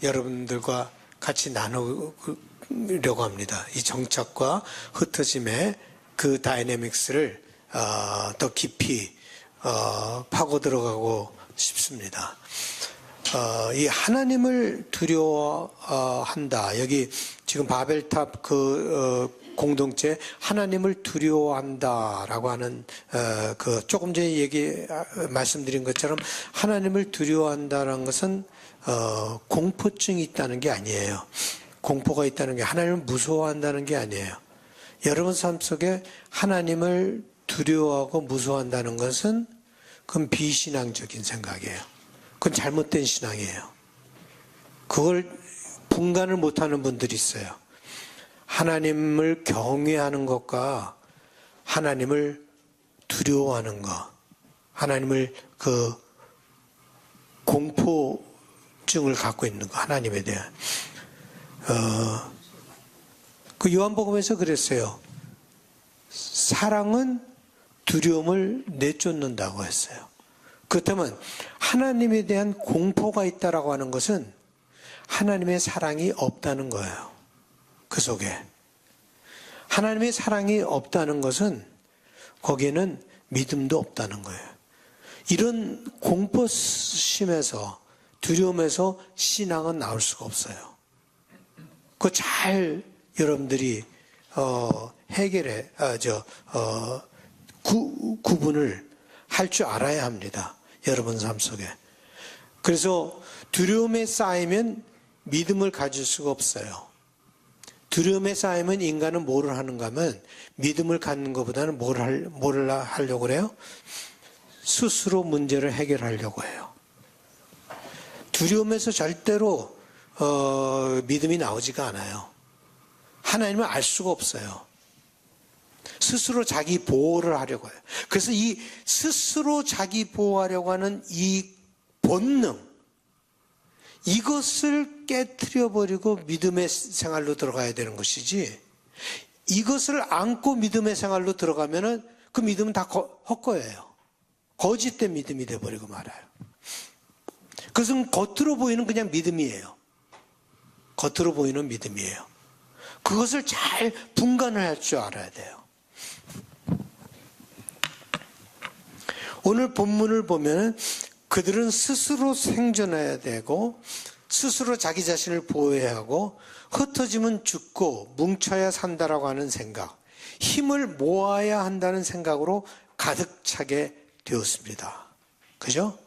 여러분들과 같이 나누려고 합니다. 이 정착과 흩어짐의 그 다이내믹스를 더 깊이 파고 들어가고 싶습니다. 이 하나님을 두려워한다. 여기 지금 바벨탑 공동체 하나님을 두려워한다라고 하는 조금 전에 말씀드린 것처럼 하나님을 두려워한다는 것은 공포증이 있다는 게 아니에요. 공포가 있다는 게 하나님을 무서워한다는 게 아니에요. 여러분 삶 속에 하나님을 두려워하고 무서워한다는 것은 그건 비신앙적인 생각이에요. 그건 잘못된 신앙이에요. 그걸 분간을 못하는 분들이 있어요. 하나님을 경외하는 것과 하나님을 두려워하는 것, 하나님을 공포증을 갖고 있는 것, 하나님에 대한. 요한복음에서 그랬어요. 사랑은 두려움을 내쫓는다고 했어요. 그렇다면 하나님에 대한 공포가 있다라고 하는 것은 하나님의 사랑이 없다는 거예요. 그 속에 하나님의 사랑이 없다는 것은 거기에는 믿음도 없다는 거예요. 이런 공포심에서 두려움에서 신앙은 나올 수가 없어요. 그거 잘 여러분들이 해결해 구분을 할 줄 알아야 합니다. 여러분 삶 속에. 그래서 두려움에 쌓이면 믿음을 가질 수가 없어요. 두려움에 쌓이면 인간은 뭐를 하는가 하면 믿음을 갖는 것보다는 뭐를 하려고 그래요? 스스로 문제를 해결하려고 해요. 두려움에서 절대로 믿음이 나오지가 않아요. 하나님을 알 수가 없어요. 스스로 자기 보호를 하려고 해요. 그래서 이 스스로 자기 보호하려고 하는 이 본능, 이것을 깨트려버리고 믿음의 생활로 들어가야 되는 것이지, 이것을 안고 믿음의 생활로 들어가면은 그 믿음은 다 헛거예요. 거짓된 믿음이 돼버리고 말아요. 그것은 겉으로 보이는 그냥 믿음이에요. 겉으로 보이는 믿음이에요. 그것을 잘 분간을 할 줄 알아야 돼요. 오늘 본문을 보면 그들은 스스로 생존해야 되고 스스로 자기 자신을 보호해야 하고 흩어지면 죽고 뭉쳐야 산다라고 하는 생각, 힘을 모아야 한다는 생각으로 가득 차게 되었습니다. 그죠?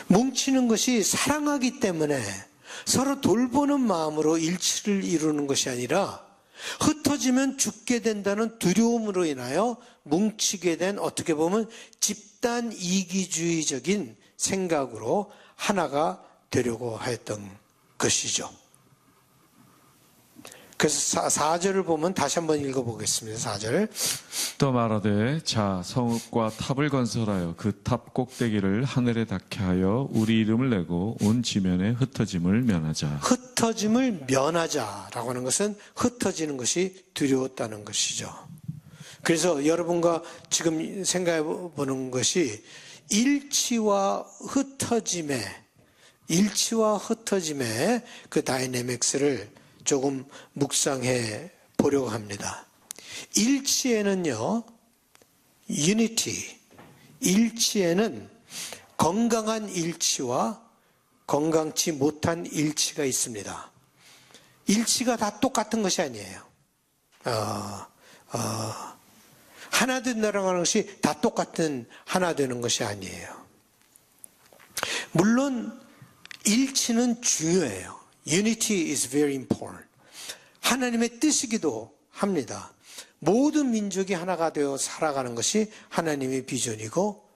뭉치는 것이 사랑하기 때문에 서로 돌보는 마음으로 일치를 이루는 것이 아니라 흩어지면 죽게 된다는 두려움으로 인하여 뭉치게 된, 어떻게 보면 집단 이기주의적인 생각으로 하나가 되려고 하였던 것이죠. 그래서 4절을 보면 다시 한번 읽어보겠습니다. 4절. 또 말하되 자 성읍과 탑을 건설하여 그 탑 꼭대기를 하늘에 닿게 하여 우리 이름을 내고 온 지면에 흩어짐을 면하자. 흩어짐을 면하자라고 하는 것은 흩어지는 것이 두려웠다는 것이죠. 그래서 여러분과 지금 생각해 보는 것이 일치와 흩어짐의 그 다이내믹스를 조금 묵상해 보려고 합니다. 일치에는요, 일치에는 건강한 일치와 건강치 못한 일치가 있습니다. 일치가 다 똑같은 것이 아니에요. 하나 된다는 것이 다 똑같은 하나 되는 것이 아니에요. 물론 일치는 중요해요. Unity is very important. 하나님의 뜻이기도 합니다. 모든 민족이 하나가 되어 살아가는 것이 하나님의 비전이고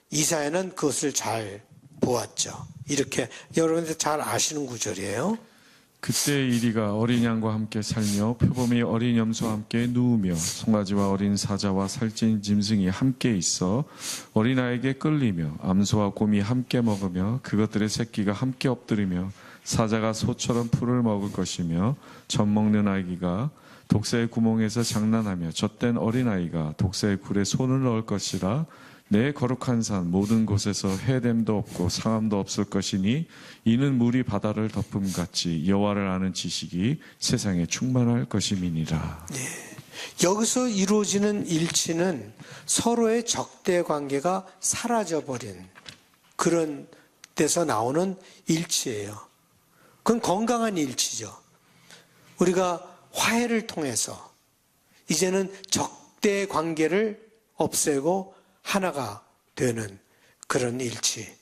이사야는 그것을 잘 보았죠. 이렇게 여러분들 잘 아시는 구절이에요. 그때 이리가 어린 양과 함께 살며 표범이 어린 염소와 함께 누우며 송아지와 어린 사자와 살찐 짐승이 함께 있어 어린아이에게 끌리며 암소와 곰이 함께 먹으며 그것들의 새끼가 함께 엎드리며 사자가 소처럼 풀을 먹을 것이며 젖먹는 아기가 독새의 구멍에서 장난하며 젖된 어린아이가 독새의 굴에 손을 넣을 것이라. 내 거룩한 산 모든 곳에서 해됨도 없고 상함도 없을 것이니 이는 물이 바다를 덮음같이 여호와를 아는 지식이 세상에 충만할 것임이니라. 여기서 이루어지는 일치는 서로의 적대 관계가 사라져버린 그런 데서 나오는 일치예요. 그건 건강한 일치죠. 우리가 화해를 통해서 이제는 적대 관계를 없애고 하나가 되는 그런 일치.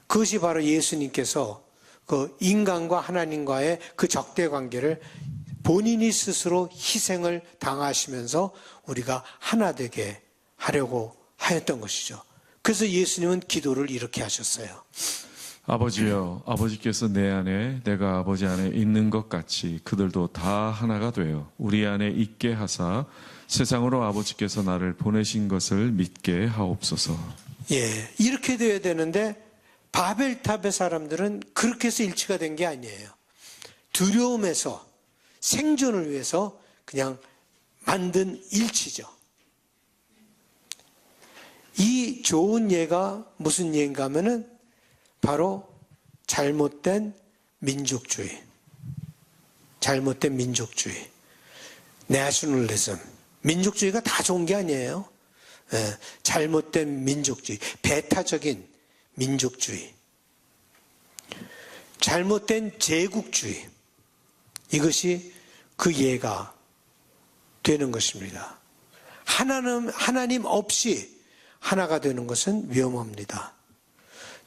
그것이 바로 예수님께서 그 인간과 하나님과의 그 적대 관계를 본인이 스스로 희생을 당하시면서 우리가 하나 되게 하려고 하였던 것이죠. 그래서 예수님은 기도를 이렇게 하셨어요. 아버지여, 아버지께서 내 안에 내가 아버지 안에 있는 것 같이 그들도 다 하나가 되어 우리 안에 있게 하사 세상으로 아버지께서 나를 보내신 것을 믿게 하옵소서. 이렇게 되어야 되는데 바벨탑의 사람들은 그렇게 해서 일치가 된 게 아니에요. 두려움에서 생존을 위해서 그냥 만든 일치죠. 이 좋은 예가 무슨 예인가 하면은 바로 잘못된 민족주의. 잘못된 민족주의. 내셔널리즘. 민족주의가 다 좋은 게 아니에요. 잘못된 민족주의. 배타적인 민족주의. 잘못된 제국주의. 이것이 그 예가 되는 것입니다. 하나님 없이 하나가 되는 것은 위험합니다.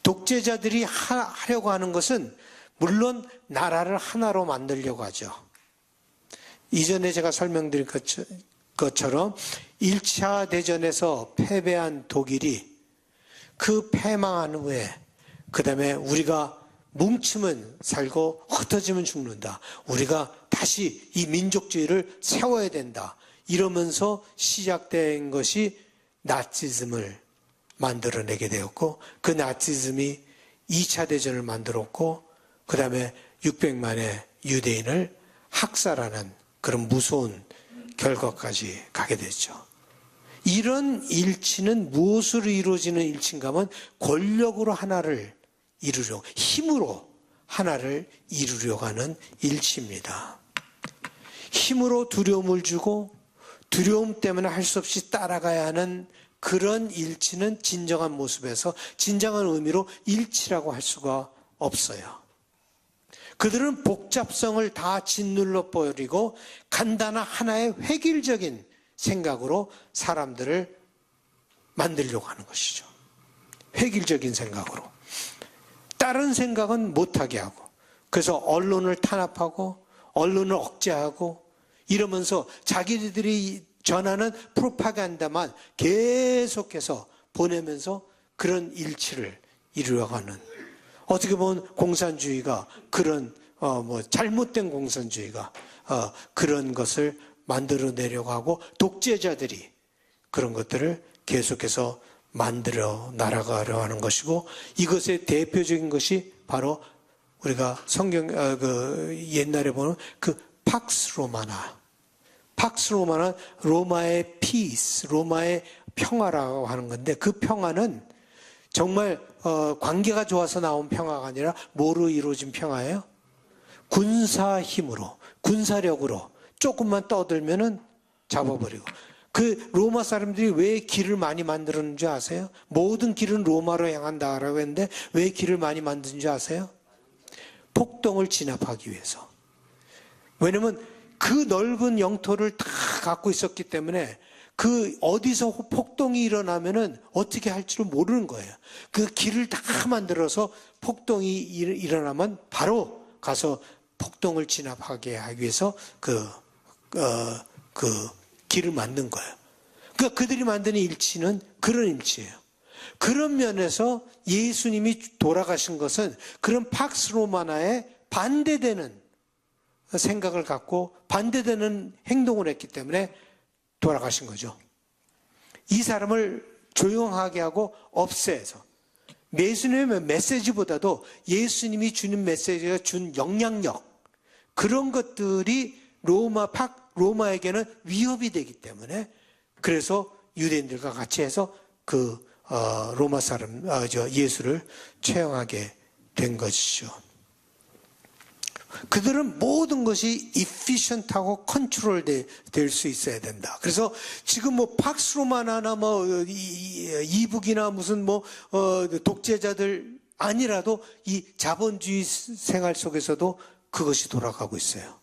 독재자들이 하려고 하는 것은 물론 나라를 하나로 만들려고 하죠. 이전에 제가 설명드린 것처럼 1차 대전에서 패배한 독일이 그 패망한 후에 그 다음에 우리가 뭉치면 살고 흩어지면 죽는다. 우리가 다시 이 민족주의를 세워야 된다. 이러면서 시작된 것이 나치즘을 만들어내게 되었고 그 나치즘이 2차 대전을 만들었고 그 다음에 600만의 유대인을 학살하는 그런 무서운 결과까지 가게 됐죠. 이런 일치는 무엇으로 이루어지는 일치인가 하면 권력으로 하나를 이루려고, 힘으로 하나를 이루려고 하는 일치입니다. 힘으로 두려움을 주고 두려움 때문에 할 수 없이 따라가야 하는 그런 일치는 진정한 모습에서 진정한 의미로 일치라고 할 수가 없어요. 그들은 복잡성을 다 짓눌러 버리고 간단한 하나의 획일적인 생각으로 사람들을 만들려고 하는 것이죠. 획일적인 생각으로. 다른 생각은 못하게 하고 그래서 언론을 탄압하고 언론을 억제하고 이러면서 자기들이 전하는 프로파간다만 계속해서 보내면서 그런 일치를 이루려고 하는 어떻게 보면 공산주의가 그런 잘못된 공산주의가 그런 것을 만들어내려고 하고 독재자들이 그런 것들을 계속해서 만들어 나아가려 하는 것이고 이것의 대표적인 것이 바로 우리가 성경 옛날에 보는 그 팍스 로마나 로마의 피스, 로마의 평화라고 하는 건데 그 평화는 정말 관계가 좋아서 나온 평화가 아니라 뭐로 이루어진 평화예요? 군사 힘으로, 군사력으로 조금만 떠들면은 잡아버리고. 그 로마 사람들이 왜 길을 많이 만들었는지 아세요? 모든 길은 로마로 향한다라고 했는데 왜 길을 많이 만든지 아세요? 폭동을 진압하기 위해서. 왜냐면 그 넓은 영토를 다 갖고 있었기 때문에 그 어디서 폭동이 일어나면은 어떻게 할지를 모르는 거예요. 그 길을 다 만들어서 폭동이 일어나면 바로 가서 폭동을 진압하게 하기 위해서 그 길을 만든 거예요. 그러니까 그들이 만드는 일치는 그런 일치예요. 그런 면에서 예수님이 돌아가신 것은 그런 팍스 로마나에 반대되는 생각을 갖고 반대되는 행동을 했기 때문에 돌아가신 거죠. 이 사람을 조용하게 하고 없애서 예수님의 메시지보다도 예수님이 주는 메시지가 준 영향력, 그런 것들이 로마에게는 위협이 되기 때문에, 그래서 유대인들과 같이 해서 로마 사람, 예수를 처형하게 된 것이죠. 그들은 모든 것이 efficient하고 컨트롤 될 수 있어야 된다. 그래서 지금 팍스로마나나 이북이나 무슨 독재자들 아니라도 이 자본주의 생활 속에서도 그것이 돌아가고 있어요.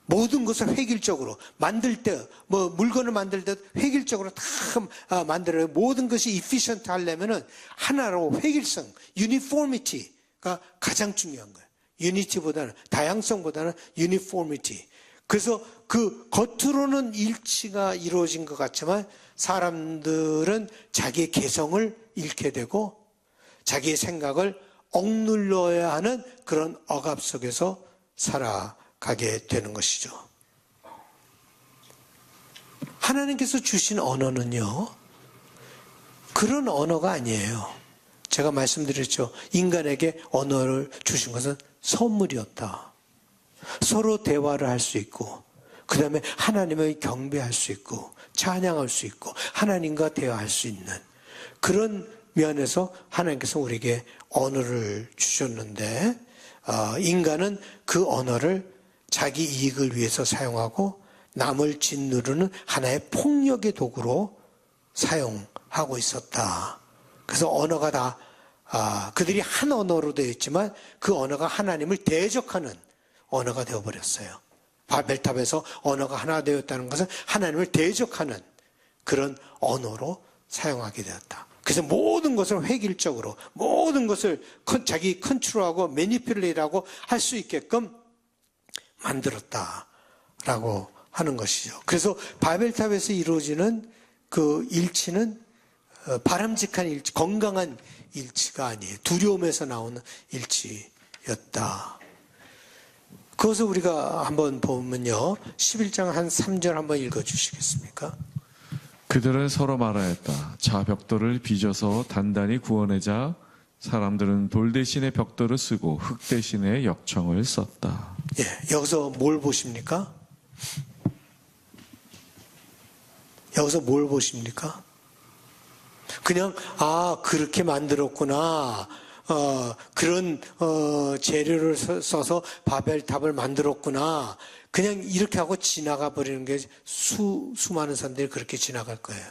모든 것을 획일적으로 만들 때, 물건을 만들 때 획일적으로 다 만들어요. 모든 것이 efficient 하려면은 하나로 획일성, uniformity가 가장 중요한 거예요. 유니티보다는, 다양성보다는 유니포미티. 그래서 그 겉으로는 일치가 이루어진 것 같지만 사람들은 자기의 개성을 잃게 되고 자기의 생각을 억눌러야 하는 그런 억압 속에서 살아가게 되는 것이죠. 하나님께서 주신 언어는요, 그런 언어가 아니에요. 제가 말씀드렸죠. 인간에게 언어를 주신 것은 선물이었다. 서로 대화를 할 수 있고, 그 다음에 하나님을 경배할 수 있고, 찬양할 수 있고, 하나님과 대화할 수 있는 그런 면에서 하나님께서 우리에게 언어를 주셨는데, 인간은 그 언어를 자기 이익을 위해서 사용하고 남을 짓누르는 하나의 폭력의 도구로 사용하고 있었다. 그래서 언어가 다 그들이 한 언어로 되어 있지만 그 언어가 하나님을 대적하는 언어가 되어버렸어요. 바벨탑에서 언어가 하나 되었다는 것은 하나님을 대적하는 그런 언어로 사용하게 되었다. 그래서 모든 것을 획일적으로, 모든 것을 자기 컨트롤하고 매니플레이트하고 할 수 있게끔 만들었다라고 하는 것이죠. 그래서 바벨탑에서 이루어지는 그 일치는 바람직한 일치, 건강한 일치가 아니에요. 두려움에서 나오는 일치였다. 그것을 우리가 한번 보면요, 11장 한 3절 한번 읽어주시겠습니까? 그들은 서로 말하였다. 자, 벽돌을 빚어서 단단히 구워내자. 사람들은 돌 대신에 벽돌을 쓰고 흙 대신에 역청을 썼다. 예, 여기서 뭘 보십니까? 여기서 뭘 보십니까? 그냥 그렇게 만들었구나. 그런 재료를 써서 바벨탑을 만들었구나. 그냥 이렇게 하고 지나가 버리는 게 수많은 사람들이 그렇게 지나갈 거예요.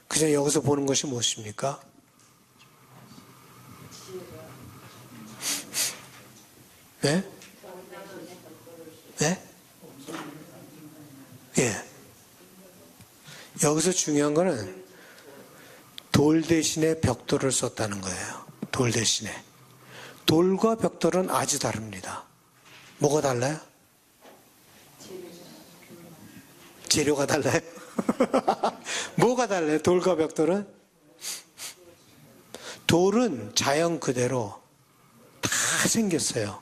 그냥 여기서 보는 것이 무엇입니까? 네? 네? 예. 여기서 중요한 거는 돌 대신에 벽돌을 썼다는 거예요. 돌 대신에. 돌과 벽돌은 아주 다릅니다. 뭐가 달라요? 재료가 달라요? 뭐가 달라요? 돌과 벽돌은? 돌은 자연 그대로 다 생겼어요.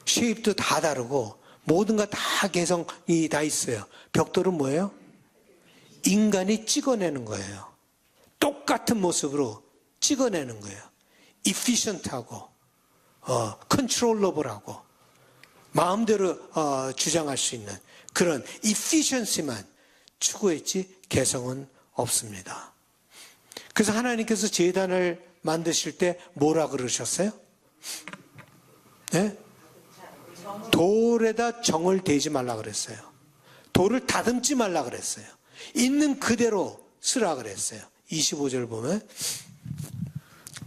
쉐입도 다 다르고 모든 거 다 개성이 다 있어요. 벽돌은 뭐예요? 인간이 찍어내는 거예요. 똑같은 모습으로 찍어내는 거예요. efficient하고 controllable하고 마음대로 주장할 수 있는 그런 efficiency만 추구했지 개성은 없습니다. 그래서 하나님께서 제단을 만드실 때 뭐라 그러셨어요? 네? 돌에다 정을 대지 말라 그랬어요. 돌을 다듬지 말라 그랬어요. 있는 그대로 쓰라 그랬어요. 25절 보면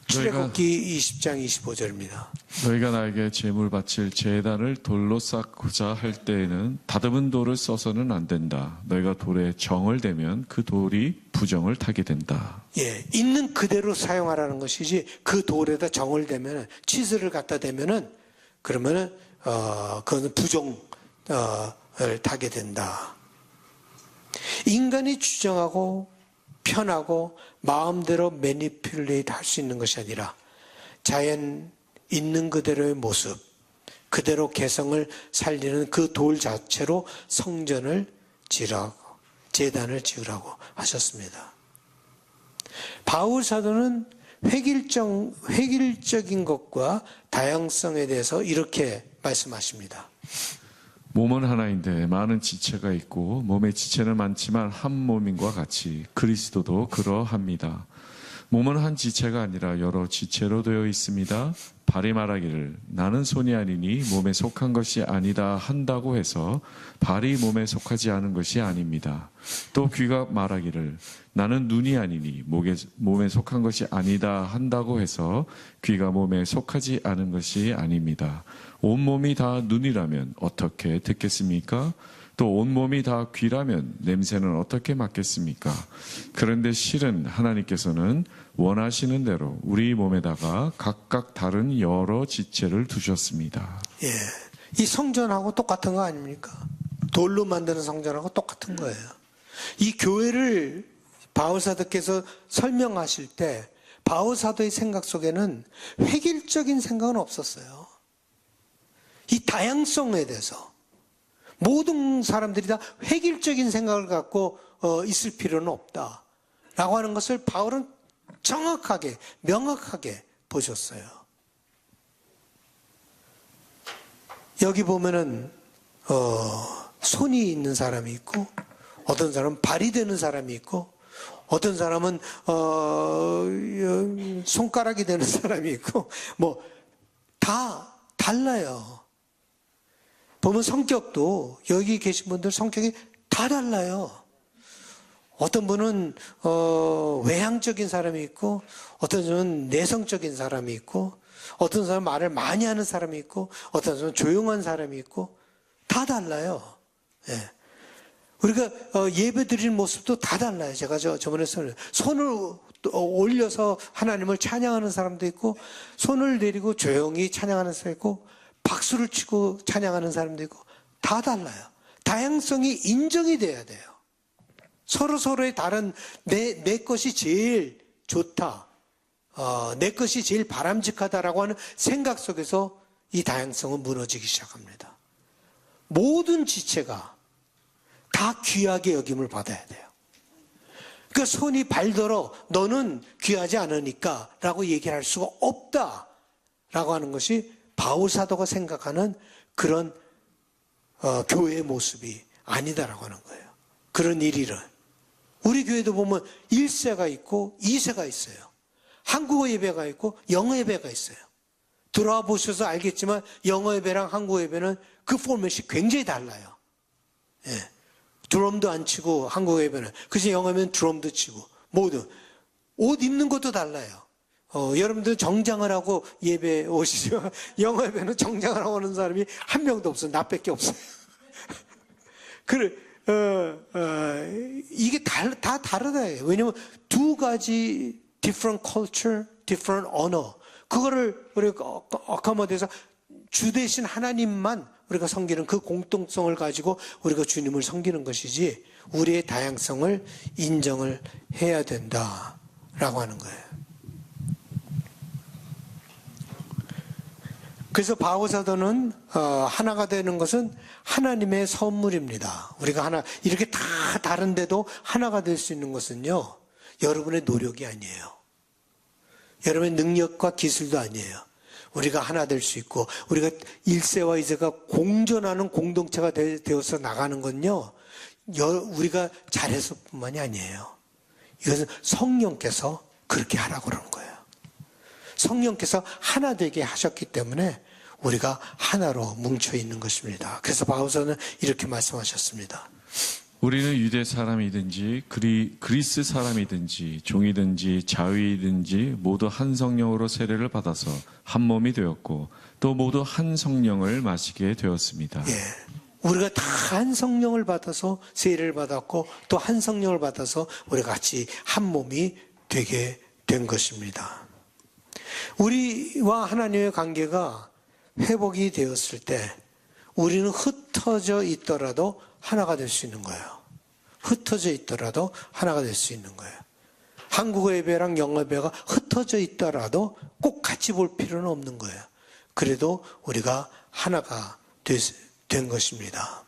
출애굽기 20장 25절입니다. 너희가 나에게 제물 바칠 제단을 돌로 쌓고자 할 때에는 다듬은 돌을 써서는 안 된다. 너희가 돌에 정을 대면 그 돌이 부정을 타게 된다. 예, 있는 그대로 사용하라는 것이지 그 돌에다 정을 대면 치즈를 갖다 대면은 그러면은 그건 부정을 타게 된다. 인간이 주장하고 편하고 마음대로 매니플레이트 할 수 있는 것이 아니라 자연 있는 그대로의 모습, 그대로 개성을 살리는 그 돌 자체로 성전을 지으라고, 제단을 지으라고 하셨습니다. 바울 사도는 획일적인 것과 다양성에 대해서 이렇게 말씀하십니다. 몸은 하나인데 많은 지체가 있고 몸의 지체는 많지만 한 몸인과 같이 그리스도도 그러합니다. 몸은 한 지체가 아니라 여러 지체로 되어 있습니다. 발이 말하기를 나는 손이 아니니 몸에 속한 것이 아니다 한다고 해서 발이 몸에 속하지 않은 것이 아닙니다. 또 귀가 말하기를 나는 눈이 아니니 몸에 속한 것이 아니다 한다고 해서 귀가 몸에 속하지 않은 것이 아닙니다. 온몸이 다 눈이라면 어떻게 듣겠습니까? 또 온몸이 다 귀라면 냄새는 어떻게 맡겠습니까? 그런데 실은 하나님께서는 원하시는 대로 우리 몸에다가 각각 다른 여러 지체를 두셨습니다. 예, 이 성전하고 똑같은 거 아닙니까? 돌로 만드는 성전하고 똑같은 거예요. 이 교회를 바울사도께서 설명하실 때 바울사도의 생각 속에는 획일적인 생각은 없었어요. 이 다양성에 대해서 모든 사람들이 다 획일적인 생각을 갖고 있을 필요는 없다라고 하는 것을 바울은 정확하게 명확하게 보셨어요. 여기 보면은 손이 있는 사람이 있고 어떤 사람은 발이 되는 사람이 있고 어떤 사람은 손가락이 되는 사람이 있고 뭐 다 달라요. 보면 성격도 여기 계신 분들 성격이 다 달라요. 어떤 분은 외향적인 사람이 있고 어떤 분은 내성적인 사람이 있고 어떤 사람은 말을 많이 하는 사람이 있고 어떤 사람은 조용한 사람이 있고 다 달라요. 예. 우리가 예배 드리는 모습도 다 달라요. 제가 저번에 손을 올려서 하나님을 찬양하는 사람도 있고 손을 내리고 조용히 찬양하는 사람도 있고 박수를 치고 찬양하는 사람도 있고 다 달라요. 다양성이 인정이 돼야 돼요. 서로의 다른 내 것이 제일 좋다. 내 것이 제일 바람직하다라고 하는 생각 속에서 이 다양성은 무너지기 시작합니다. 모든 지체가 다 귀하게 여김을 받아야 돼요. 그러니까 손이 발더러 너는 귀하지 않으니까 라고 얘기를 할 수가 없다라고 하는 것이 바울사도가 생각하는 그런 교회의 모습이 아니다라고 하는 거예요. 그런 일이를 우리 교회도 보면 1세가 있고 2세가 있어요. 한국어 예배가 있고 영어 예배가 있어요. 들어와 보셔서 알겠지만 영어 예배랑 한국어 예배는 그 포맷이 굉장히 달라요. 예. 드럼도 안 치고 한국어 예배는 그래서 영어 예배는 드럼도 치고 모두 옷 입는 것도 달라요. 여러분들 정장을 하고 예배 오시죠. 영어 예배는 정장을 하고 오는 사람이 한 명도 없어요. 나밖에 없어요. 그래, 이게 다 다르다. 왜냐면 두 가지 different culture, different honor. 그거를 우리가 accommod해서 주 대신 하나님만 우리가 섬기는 그 공통성을 가지고 우리가 주님을 섬기는 것이지 우리의 다양성을 인정을 해야 된다라고 하는 거예요. 그래서 바울사도는 하나가 되는 것은 하나님의 선물입니다. 우리가 하나 이렇게 다 다른데도 하나가 될 수 있는 것은요. 여러분의 노력이 아니에요. 여러분의 능력과 기술도 아니에요. 우리가 하나 될 수 있고 우리가 1세와 2세가 공존하는 공동체가 되어서 나가는 건요. 우리가 잘해서뿐만이 아니에요. 이것은 성령께서 그렇게 하라고 그러는 거예요. 성령께서 하나 되게 하셨기 때문에 우리가 하나로 뭉쳐 있는 것입니다. 그래서 바울서는 이렇게 말씀하셨습니다. 우리는 유대 사람이든지 그리스 사람이든지 종이든지 자위이든지 모두 한 성령으로 세례를 받아서 한 몸이 되었고 또 모두 한 성령을 마시게 되었습니다. 예, 우리가 다 한 성령을 받아서 세례를 받았고 또 한 성령을 받아서 우리가 같이 한 몸이 되게 된 것입니다. 우리와 하나님의 관계가 회복이 되었을 때 우리는 흩어져 있더라도 하나가 될 수 있는 거예요. 흩어져 있더라도 하나가 될 수 있는 거예요. 한국어 예배랑 영어 예배가 흩어져 있더라도 꼭 같이 볼 필요는 없는 거예요. 그래도 우리가 하나가 된 것입니다.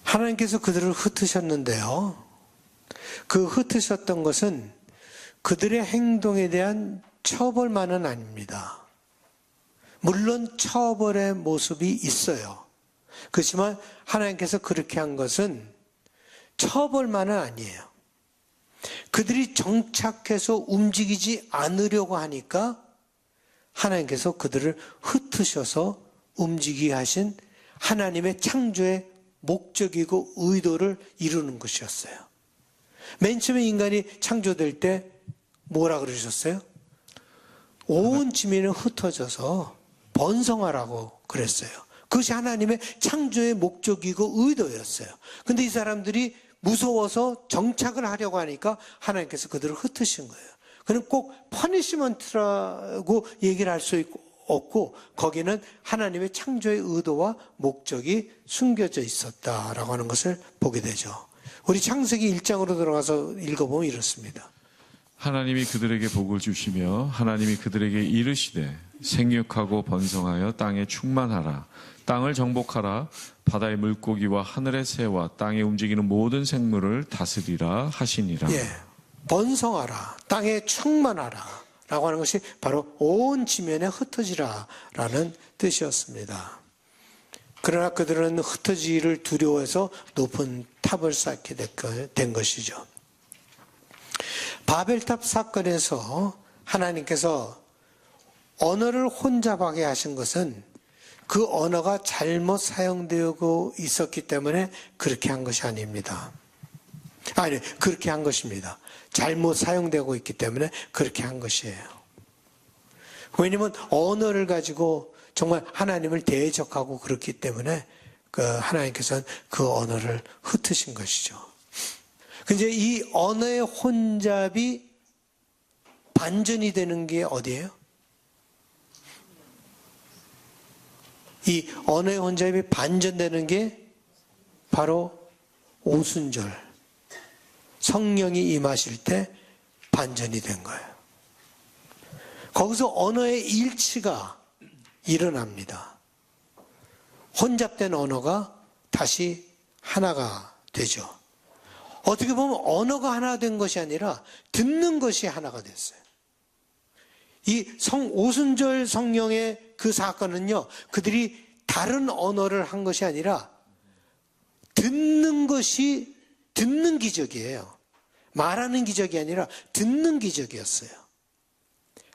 하나님께서 그들을 흩으셨는데요. 그 흩으셨던 것은 그들의 행동에 대한 처벌만은 아닙니다. 물론 처벌의 모습이 있어요. 그렇지만 하나님께서 그렇게 한 것은 처벌만은 아니에요. 그들이 정착해서 움직이지 않으려고 하니까 하나님께서 그들을 흩으셔서 움직이게 하신 하나님의 창조의 목적이고 의도를 이루는 것이었어요. 맨 처음에 인간이 창조될 때 뭐라 그러셨어요? 온 지면에 흩어져서 번성하라고 그랬어요. 그것이 하나님의 창조의 목적이고 의도였어요. 근데 이 사람들이 무서워서 정착을 하려고 하니까 하나님께서 그들을 흩으신 거예요. 그는 꼭 퍼니시먼트라고 얘기를 할 수 없고 거기는 하나님의 창조의 의도와 목적이 숨겨져 있었다라고 하는 것을 보게 되죠. 우리 창세기 1장으로 들어가서 읽어보면 이렇습니다. 하나님이 그들에게 복을 주시며 하나님이 그들에게 이르시되 생육하고 번성하여 땅에 충만하라. 땅을 정복하라. 바다의 물고기와 하늘의 새와 땅에 움직이는 모든 생물을 다스리라 하시니라. 예, 번성하라. 땅에 충만하라. 라고 하는 것이 바로 온 지면에 흩어지라 라는 뜻이었습니다. 그러나 그들은 흩어지기를 두려워해서 높은 탑을 쌓게 된 것이죠. 바벨탑 사건에서 하나님께서 언어를 혼잡하게 하신 것은 그 언어가 잘못 사용되고 있었기 때문에 그렇게 한 것이 아닙니다. 아니, 그렇게 한 것입니다. 잘못 사용되고 있기 때문에 그렇게 한 것이에요. 왜냐하면 언어를 가지고 정말 하나님을 대적하고 그렇기 때문에 하나님께서는 그 언어를 흩으신 것이죠. 근데 이 언어의 혼잡이 반전이 되는 게 어디예요? 이 언어의 혼잡이 반전되는 게 바로 오순절. 성령이 임하실 때 반전이 된 거예요. 거기서 언어의 일치가 일어납니다. 혼잡된 언어가 다시 하나가 되죠. 어떻게 보면 언어가 하나 된 것이 아니라 듣는 것이 하나가 됐어요. 이 오순절 성령의 그 사건은요, 그들이 다른 언어를 한 것이 아니라 듣는 기적이에요. 말하는 기적이 아니라 듣는 기적이었어요.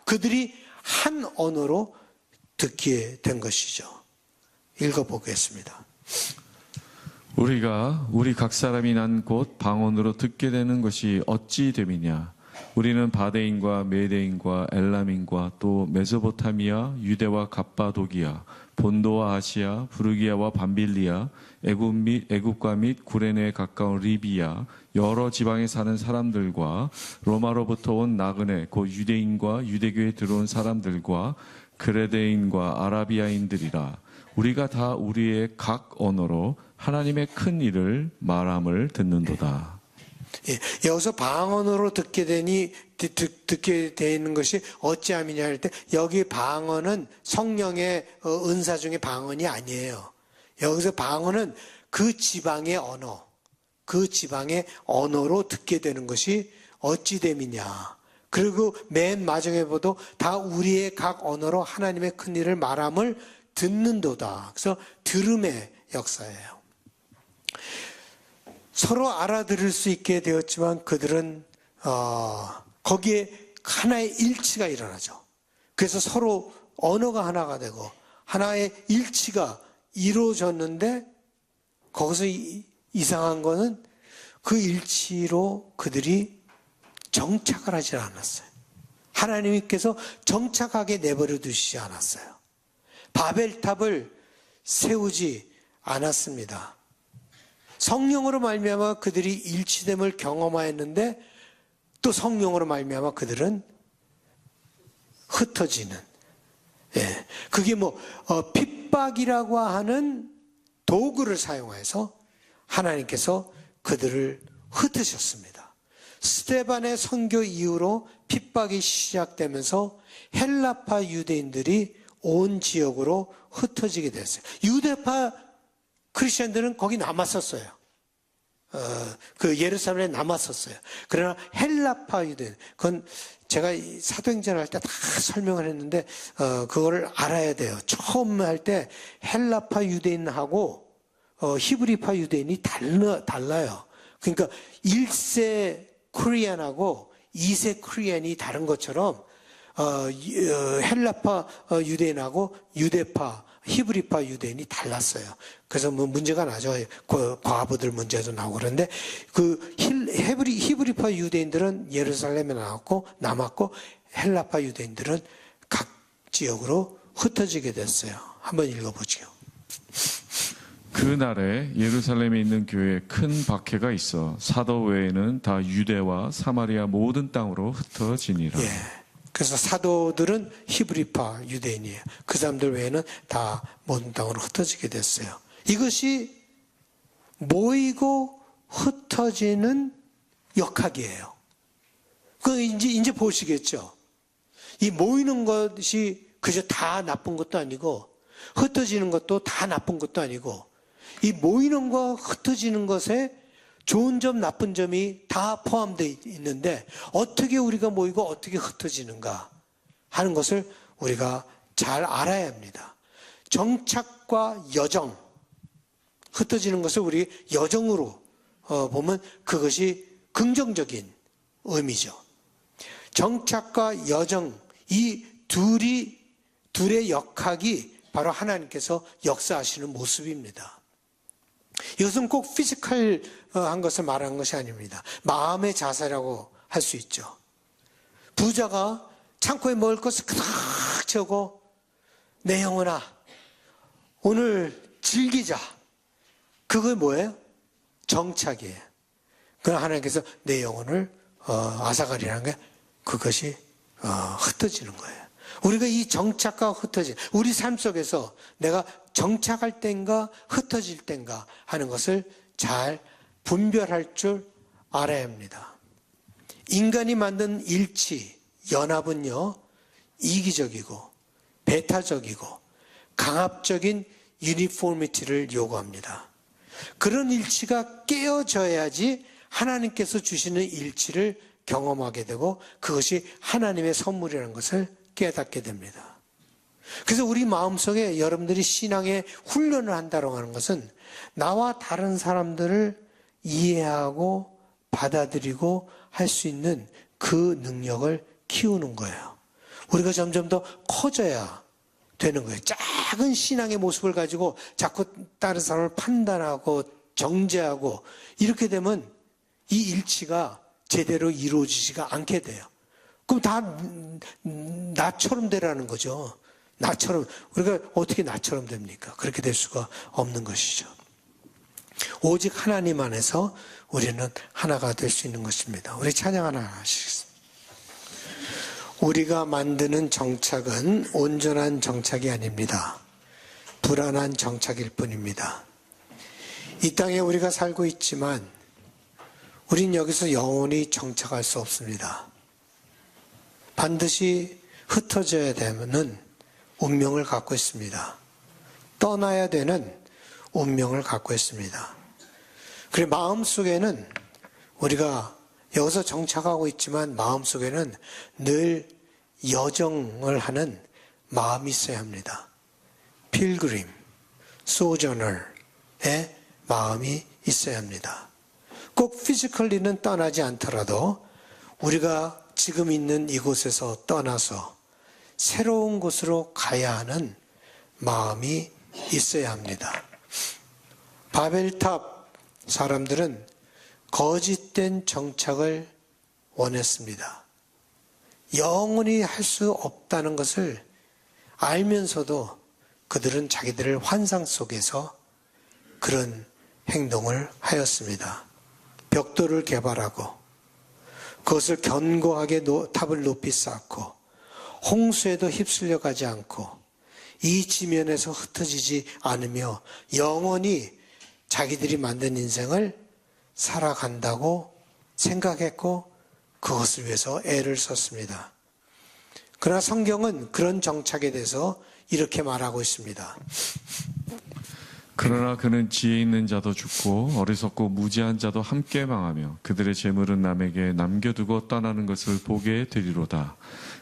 그들이 한 언어로 듣게 된 것이죠. 읽어보겠습니다. 우리가 우리 각 사람이 난 곳 방언으로 듣게 되는 것이 어찌 됨이냐. 우리는 바데인과 메데인과 엘람인과 또 메소포타미아, 유대와 갑바도기아, 본도와 아시아, 부르기아와 밤빌리아, 애굽과 및 구레네에 가까운 리비아, 여러 지방에 사는 사람들과 로마로부터 온 나그네, 곧 유대인과 유대교에 들어온 사람들과 그레데인과 아라비아인들이라. 우리가 다 우리의 각 언어로 하나님의 큰 일을 말함을 듣는도다. 예, 여기서 방언으로 듣게 되는 것이 어찌함이냐 할 때, 여기 방언은 성령의 은사 중에 방언이 아니에요. 여기서 방언은 그 지방의 언어, 그 지방의 언어로 듣게 되는 것이 어찌됨이냐. 그리고 맨 마지막에 보도 다 우리의 각 언어로 하나님의 큰 일을 말함을 듣는도다. 그래서 들음의 역사예요. 서로 알아들을 수 있게 되었지만 그들은 거기에 하나의 일치가 일어나죠. 그래서 서로 언어가 하나가 되고 하나의 일치가 이루어졌는데 거기서 이상한 거는 그 일치로 그들이 정착을 하지 않았어요. 하나님께서 정착하게 내버려 두시지 않았어요. 바벨탑을 세우지 않았습니다. 성령으로 말미암아 그들이 일치됨을 경험하였는데 또 성령으로 말미암아 그들은 흩어지는, 예, 그게 핍박이라고 하는 도구를 사용해서 하나님께서 그들을 흩으셨습니다. 스데반의 선교 이후로 핍박이 시작되면서 헬라파 유대인들이 온 지역으로 흩어지게 됐어요. 유대파 크리스천들은 거기 남았었어요. 그 예루살렘에 남았었어요. 그러나 헬라파 유대인, 그건 제가 이 사도행전 할 때 다 설명을 했는데, 그거를 알아야 돼요. 처음 할 때 헬라파 유대인하고 히브리파 유대인이 달라요. 그러니까 1세 코리안하고 2세 코리안이 다른 것처럼 헬라파 유대인하고 유대파, 히브리파 유대인이 달랐어요. 그래서 뭐 문제가 나죠. 과부들 문제도 나오고 그런데 그 히브리파 유대인들은 예루살렘에 남았고 헬라파 유대인들은 각 지역으로 흩어지게 됐어요. 한번 읽어보죠. 그날에 예루살렘에 있는 교회에 큰 박해가 있어 사도 외에는 다 유대와 사마리아 모든 땅으로 흩어지니라. 예. 그래서 사도들은 히브리파 유대인이에요. 그 사람들 외에는 다 모든 땅으로 흩어지게 됐어요. 이것이 모이고 흩어지는 역학이에요. 그 이제 보시겠죠. 이 모이는 것이 그저 다 나쁜 것도 아니고 흩어지는 것도 다 나쁜 것도 아니고 이 모이는 것 흩어지는 것에 좋은 점, 나쁜 점이 다 포함되어 있는데 어떻게 우리가 모이고 어떻게 흩어지는가 하는 것을 우리가 잘 알아야 합니다. 정착과 여정, 흩어지는 것을 우리 여정으로 보면 그것이 긍정적인 의미죠. 정착과 여정, 이 둘의 역학이 바로 하나님께서 역사하시는 모습입니다. 이것은 꼭 피지컬한 것을 말하는 것이 아닙니다. 마음의 자세라고 할 수 있죠. 부자가 창고에 먹을 것을 그닥 채우고 내 영혼아 오늘 즐기자. 그게 뭐예요? 정착이에요. 그러나 하나님께서 내 영혼을 앗아가리라는 게 그것이 흩어지는 거예요. 우리가 이 정착과 흩어짐, 우리 삶 속에서 내가 정착할 땐가 흩어질 땐가 하는 것을 잘 분별할 줄 알아야 합니다. 인간이 만든 일치, 연합은요, 이기적이고 배타적이고 강압적인 유니포미티를 요구합니다. 그런 일치가 깨어져야지 하나님께서 주시는 일치를 경험하게 되고 그것이 하나님의 선물이라는 것을 깨닫게 됩니다. 그래서 우리 마음속에 여러분들이 신앙의 훈련을 한다고 하는 것은 나와 다른 사람들을 이해하고 받아들이고 할 수 있는 그 능력을 키우는 거예요. 우리가 점점 더 커져야 되는 거예요. 작은 신앙의 모습을 가지고 자꾸 다른 사람을 판단하고 정죄하고 이렇게 되면 이 일치가 제대로 이루어지지가 않게 돼요. 그럼 다 나처럼 되라는 거죠. 나처럼. 우리가 어떻게 나처럼 됩니까? 그렇게 될 수가 없는 것이죠. 오직 하나님 안에서 우리는 하나가 될 수 있는 것입니다. 우리 찬양 하나 하시겠습니다. 우리가 만드는 정착은 온전한 정착이 아닙니다. 불안한 정착일 뿐입니다. 이 땅에 우리가 살고 있지만 우린 여기서 영원히 정착할 수 없습니다. 반드시 흩어져야 되는 운명을 갖고 있습니다. 떠나야 되는 운명을 갖고 있습니다. 그래 마음속에는 우리가 여기서 정착하고 있지만 마음속에는 늘 여정을 하는 마음이 있어야 합니다. 필그림, 소저너의 마음이 있어야 합니다. 꼭 피지컬리는 떠나지 않더라도 우리가 지금 있는 이곳에서 떠나서 새로운 곳으로 가야 하는 마음이 있어야 합니다. 바벨탑 사람들은 거짓된 정착을 원했습니다. 영원히 할 수 없다는 것을 알면서도 그들은 자기들의 환상 속에서 그런 행동을 하였습니다. 벽돌을 개발하고 그것을 견고하게 탑을 높이 쌓고 홍수에도 휩쓸려 가지 않고 이 지면에서 흩어지지 않으며 영원히 자기들이 만든 인생을 살아간다고 생각했고 그것을 위해서 애를 썼습니다. 그러나 성경은 그런 정착에 대해서 이렇게 말하고 있습니다. 그러나 그는 지혜 있는 자도 죽고 어리석고 무지한 자도 함께 망하며 그들의 재물은 남에게 남겨두고 떠나는 것을 보게 되리로다.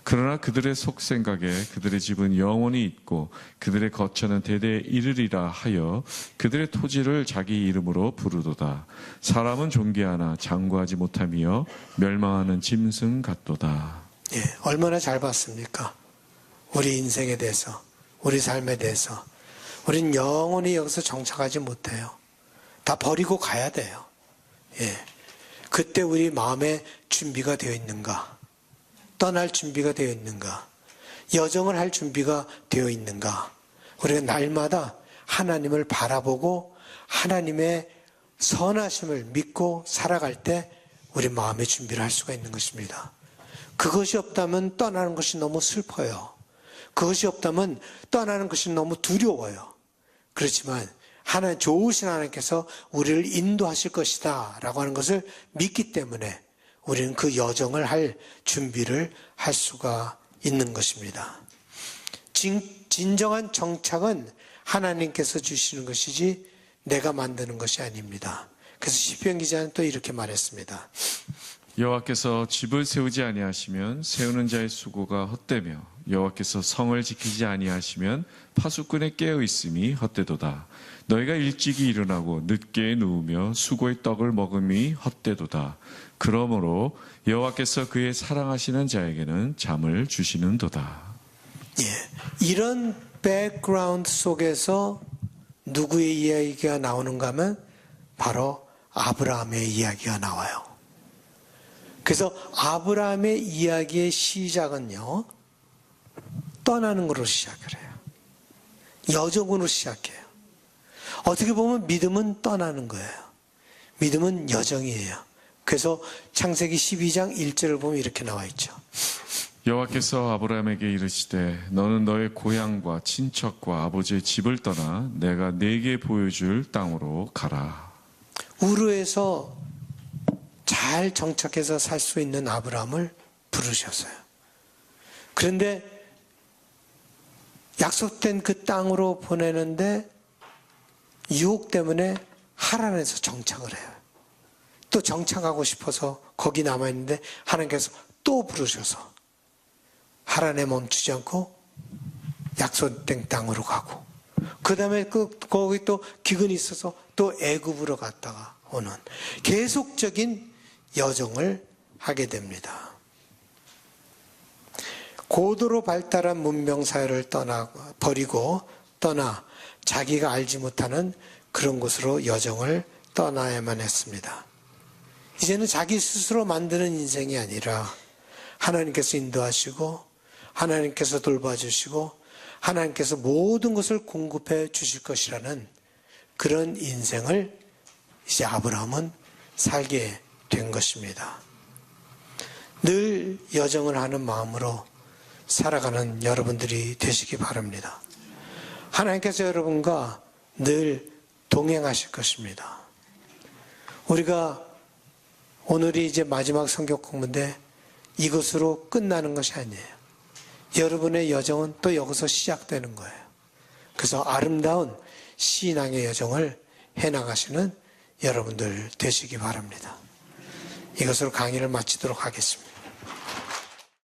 그러나 그들의 속생각에 그들의 집은 영원히 있고 그들의 거처는 대대에 이르리라 하여 그들의 토지를 자기 이름으로 부르도다. 사람은 존귀하나 장구하지 못하며 멸망하는 짐승 같도다. 예, 얼마나 잘 봤습니까? 우리 인생에 대해서, 우리 삶에 대해서. 우린 영원히 여기서 정착하지 못해요. 다 버리고 가야 돼요. 예. 그때 우리 마음에 준비가 되어 있는가? 떠날 준비가 되어 있는가? 여정을 할 준비가 되어 있는가? 우리가 날마다 하나님을 바라보고 하나님의 선하심을 믿고 살아갈 때 우리 마음의 준비를 할 수가 있는 것입니다. 그것이 없다면 떠나는 것이 너무 슬퍼요. 그것이 없다면 떠나는 것이 너무 두려워요. 그렇지만 하나님, 좋으신 하나님께서 우리를 인도하실 것이다 라고 하는 것을 믿기 때문에 우리는 그 여정을 할 준비를 할 수가 있는 것입니다. 진정한 정착은 하나님께서 주시는 것이지 내가 만드는 것이 아닙니다. 그래서 시편 기자는 또 이렇게 말했습니다. 여호와께서 집을 세우지 아니하시면 세우는 자의 수고가 헛되며 여호와께서 성을 지키지 아니하시면 파수꾼의 깨어 있음이 헛되도다. 너희가 일찍이 일어나고 늦게 누우며 수고의 떡을 먹음이 헛되도다. 그러므로 여호와께서 그의 사랑하시는 자에게는 잠을 주시는도다. 예, 이런 백그라운드 속에서 누구의 이야기가 나오는가 하면 바로 아브라함의 이야기가 나와요. 그래서 아브라함의 이야기의 시작은요, 떠나는 것으로 시작을 해요. 여정으로 시작해요. 어떻게 보면 믿음은 떠나는 거예요. 믿음은 여정이에요. 그래서 창세기 12장 1절을 보면 이렇게 나와 있죠. 여호와께서 아브라함에게 이르시되 너는 너의 고향과 친척과 아버지의 집을 떠나 내가 네게 보여줄 땅으로 가라. 우르에서 잘 정착해서 살 수 있는 아브라함을 부르셨어요. 그런데 약속된 그 땅으로 보내는데 유혹 때문에 하란에서 정착을 해요. 또 정착하고 싶어서 거기 남아있는데 하나님께서 또 부르셔서 하란에 멈추지 않고 약속된 땅으로 가고, 그 다음에 거기 또 기근이 있어서 또 애굽으로 갔다가 오는 계속적인 여정을 하게 됩니다. 고도로 발달한 문명 사회를 버리고 자기가 알지 못하는 그런 곳으로 여정을 떠나야만 했습니다. 이제는 자기 스스로 만드는 인생이 아니라 하나님께서 인도하시고 하나님께서 돌봐주시고 하나님께서 모든 것을 공급해 주실 것이라는 그런 인생을 이제 아브라함은 살게 된 것입니다. 늘 여정을 하는 마음으로 살아가는 여러분들이 되시기 바랍니다. 하나님께서 여러분과 늘 동행하실 것입니다. 우리가 오늘이 이제 마지막 성경 공부인데 이것으로 끝나는 것이 아니에요. 여러분의 여정은 또 여기서 시작되는 거예요. 그래서 아름다운 신앙의 여정을 해나가시는 여러분들 되시기 바랍니다. 이것으로 강의를 마치도록 하겠습니다.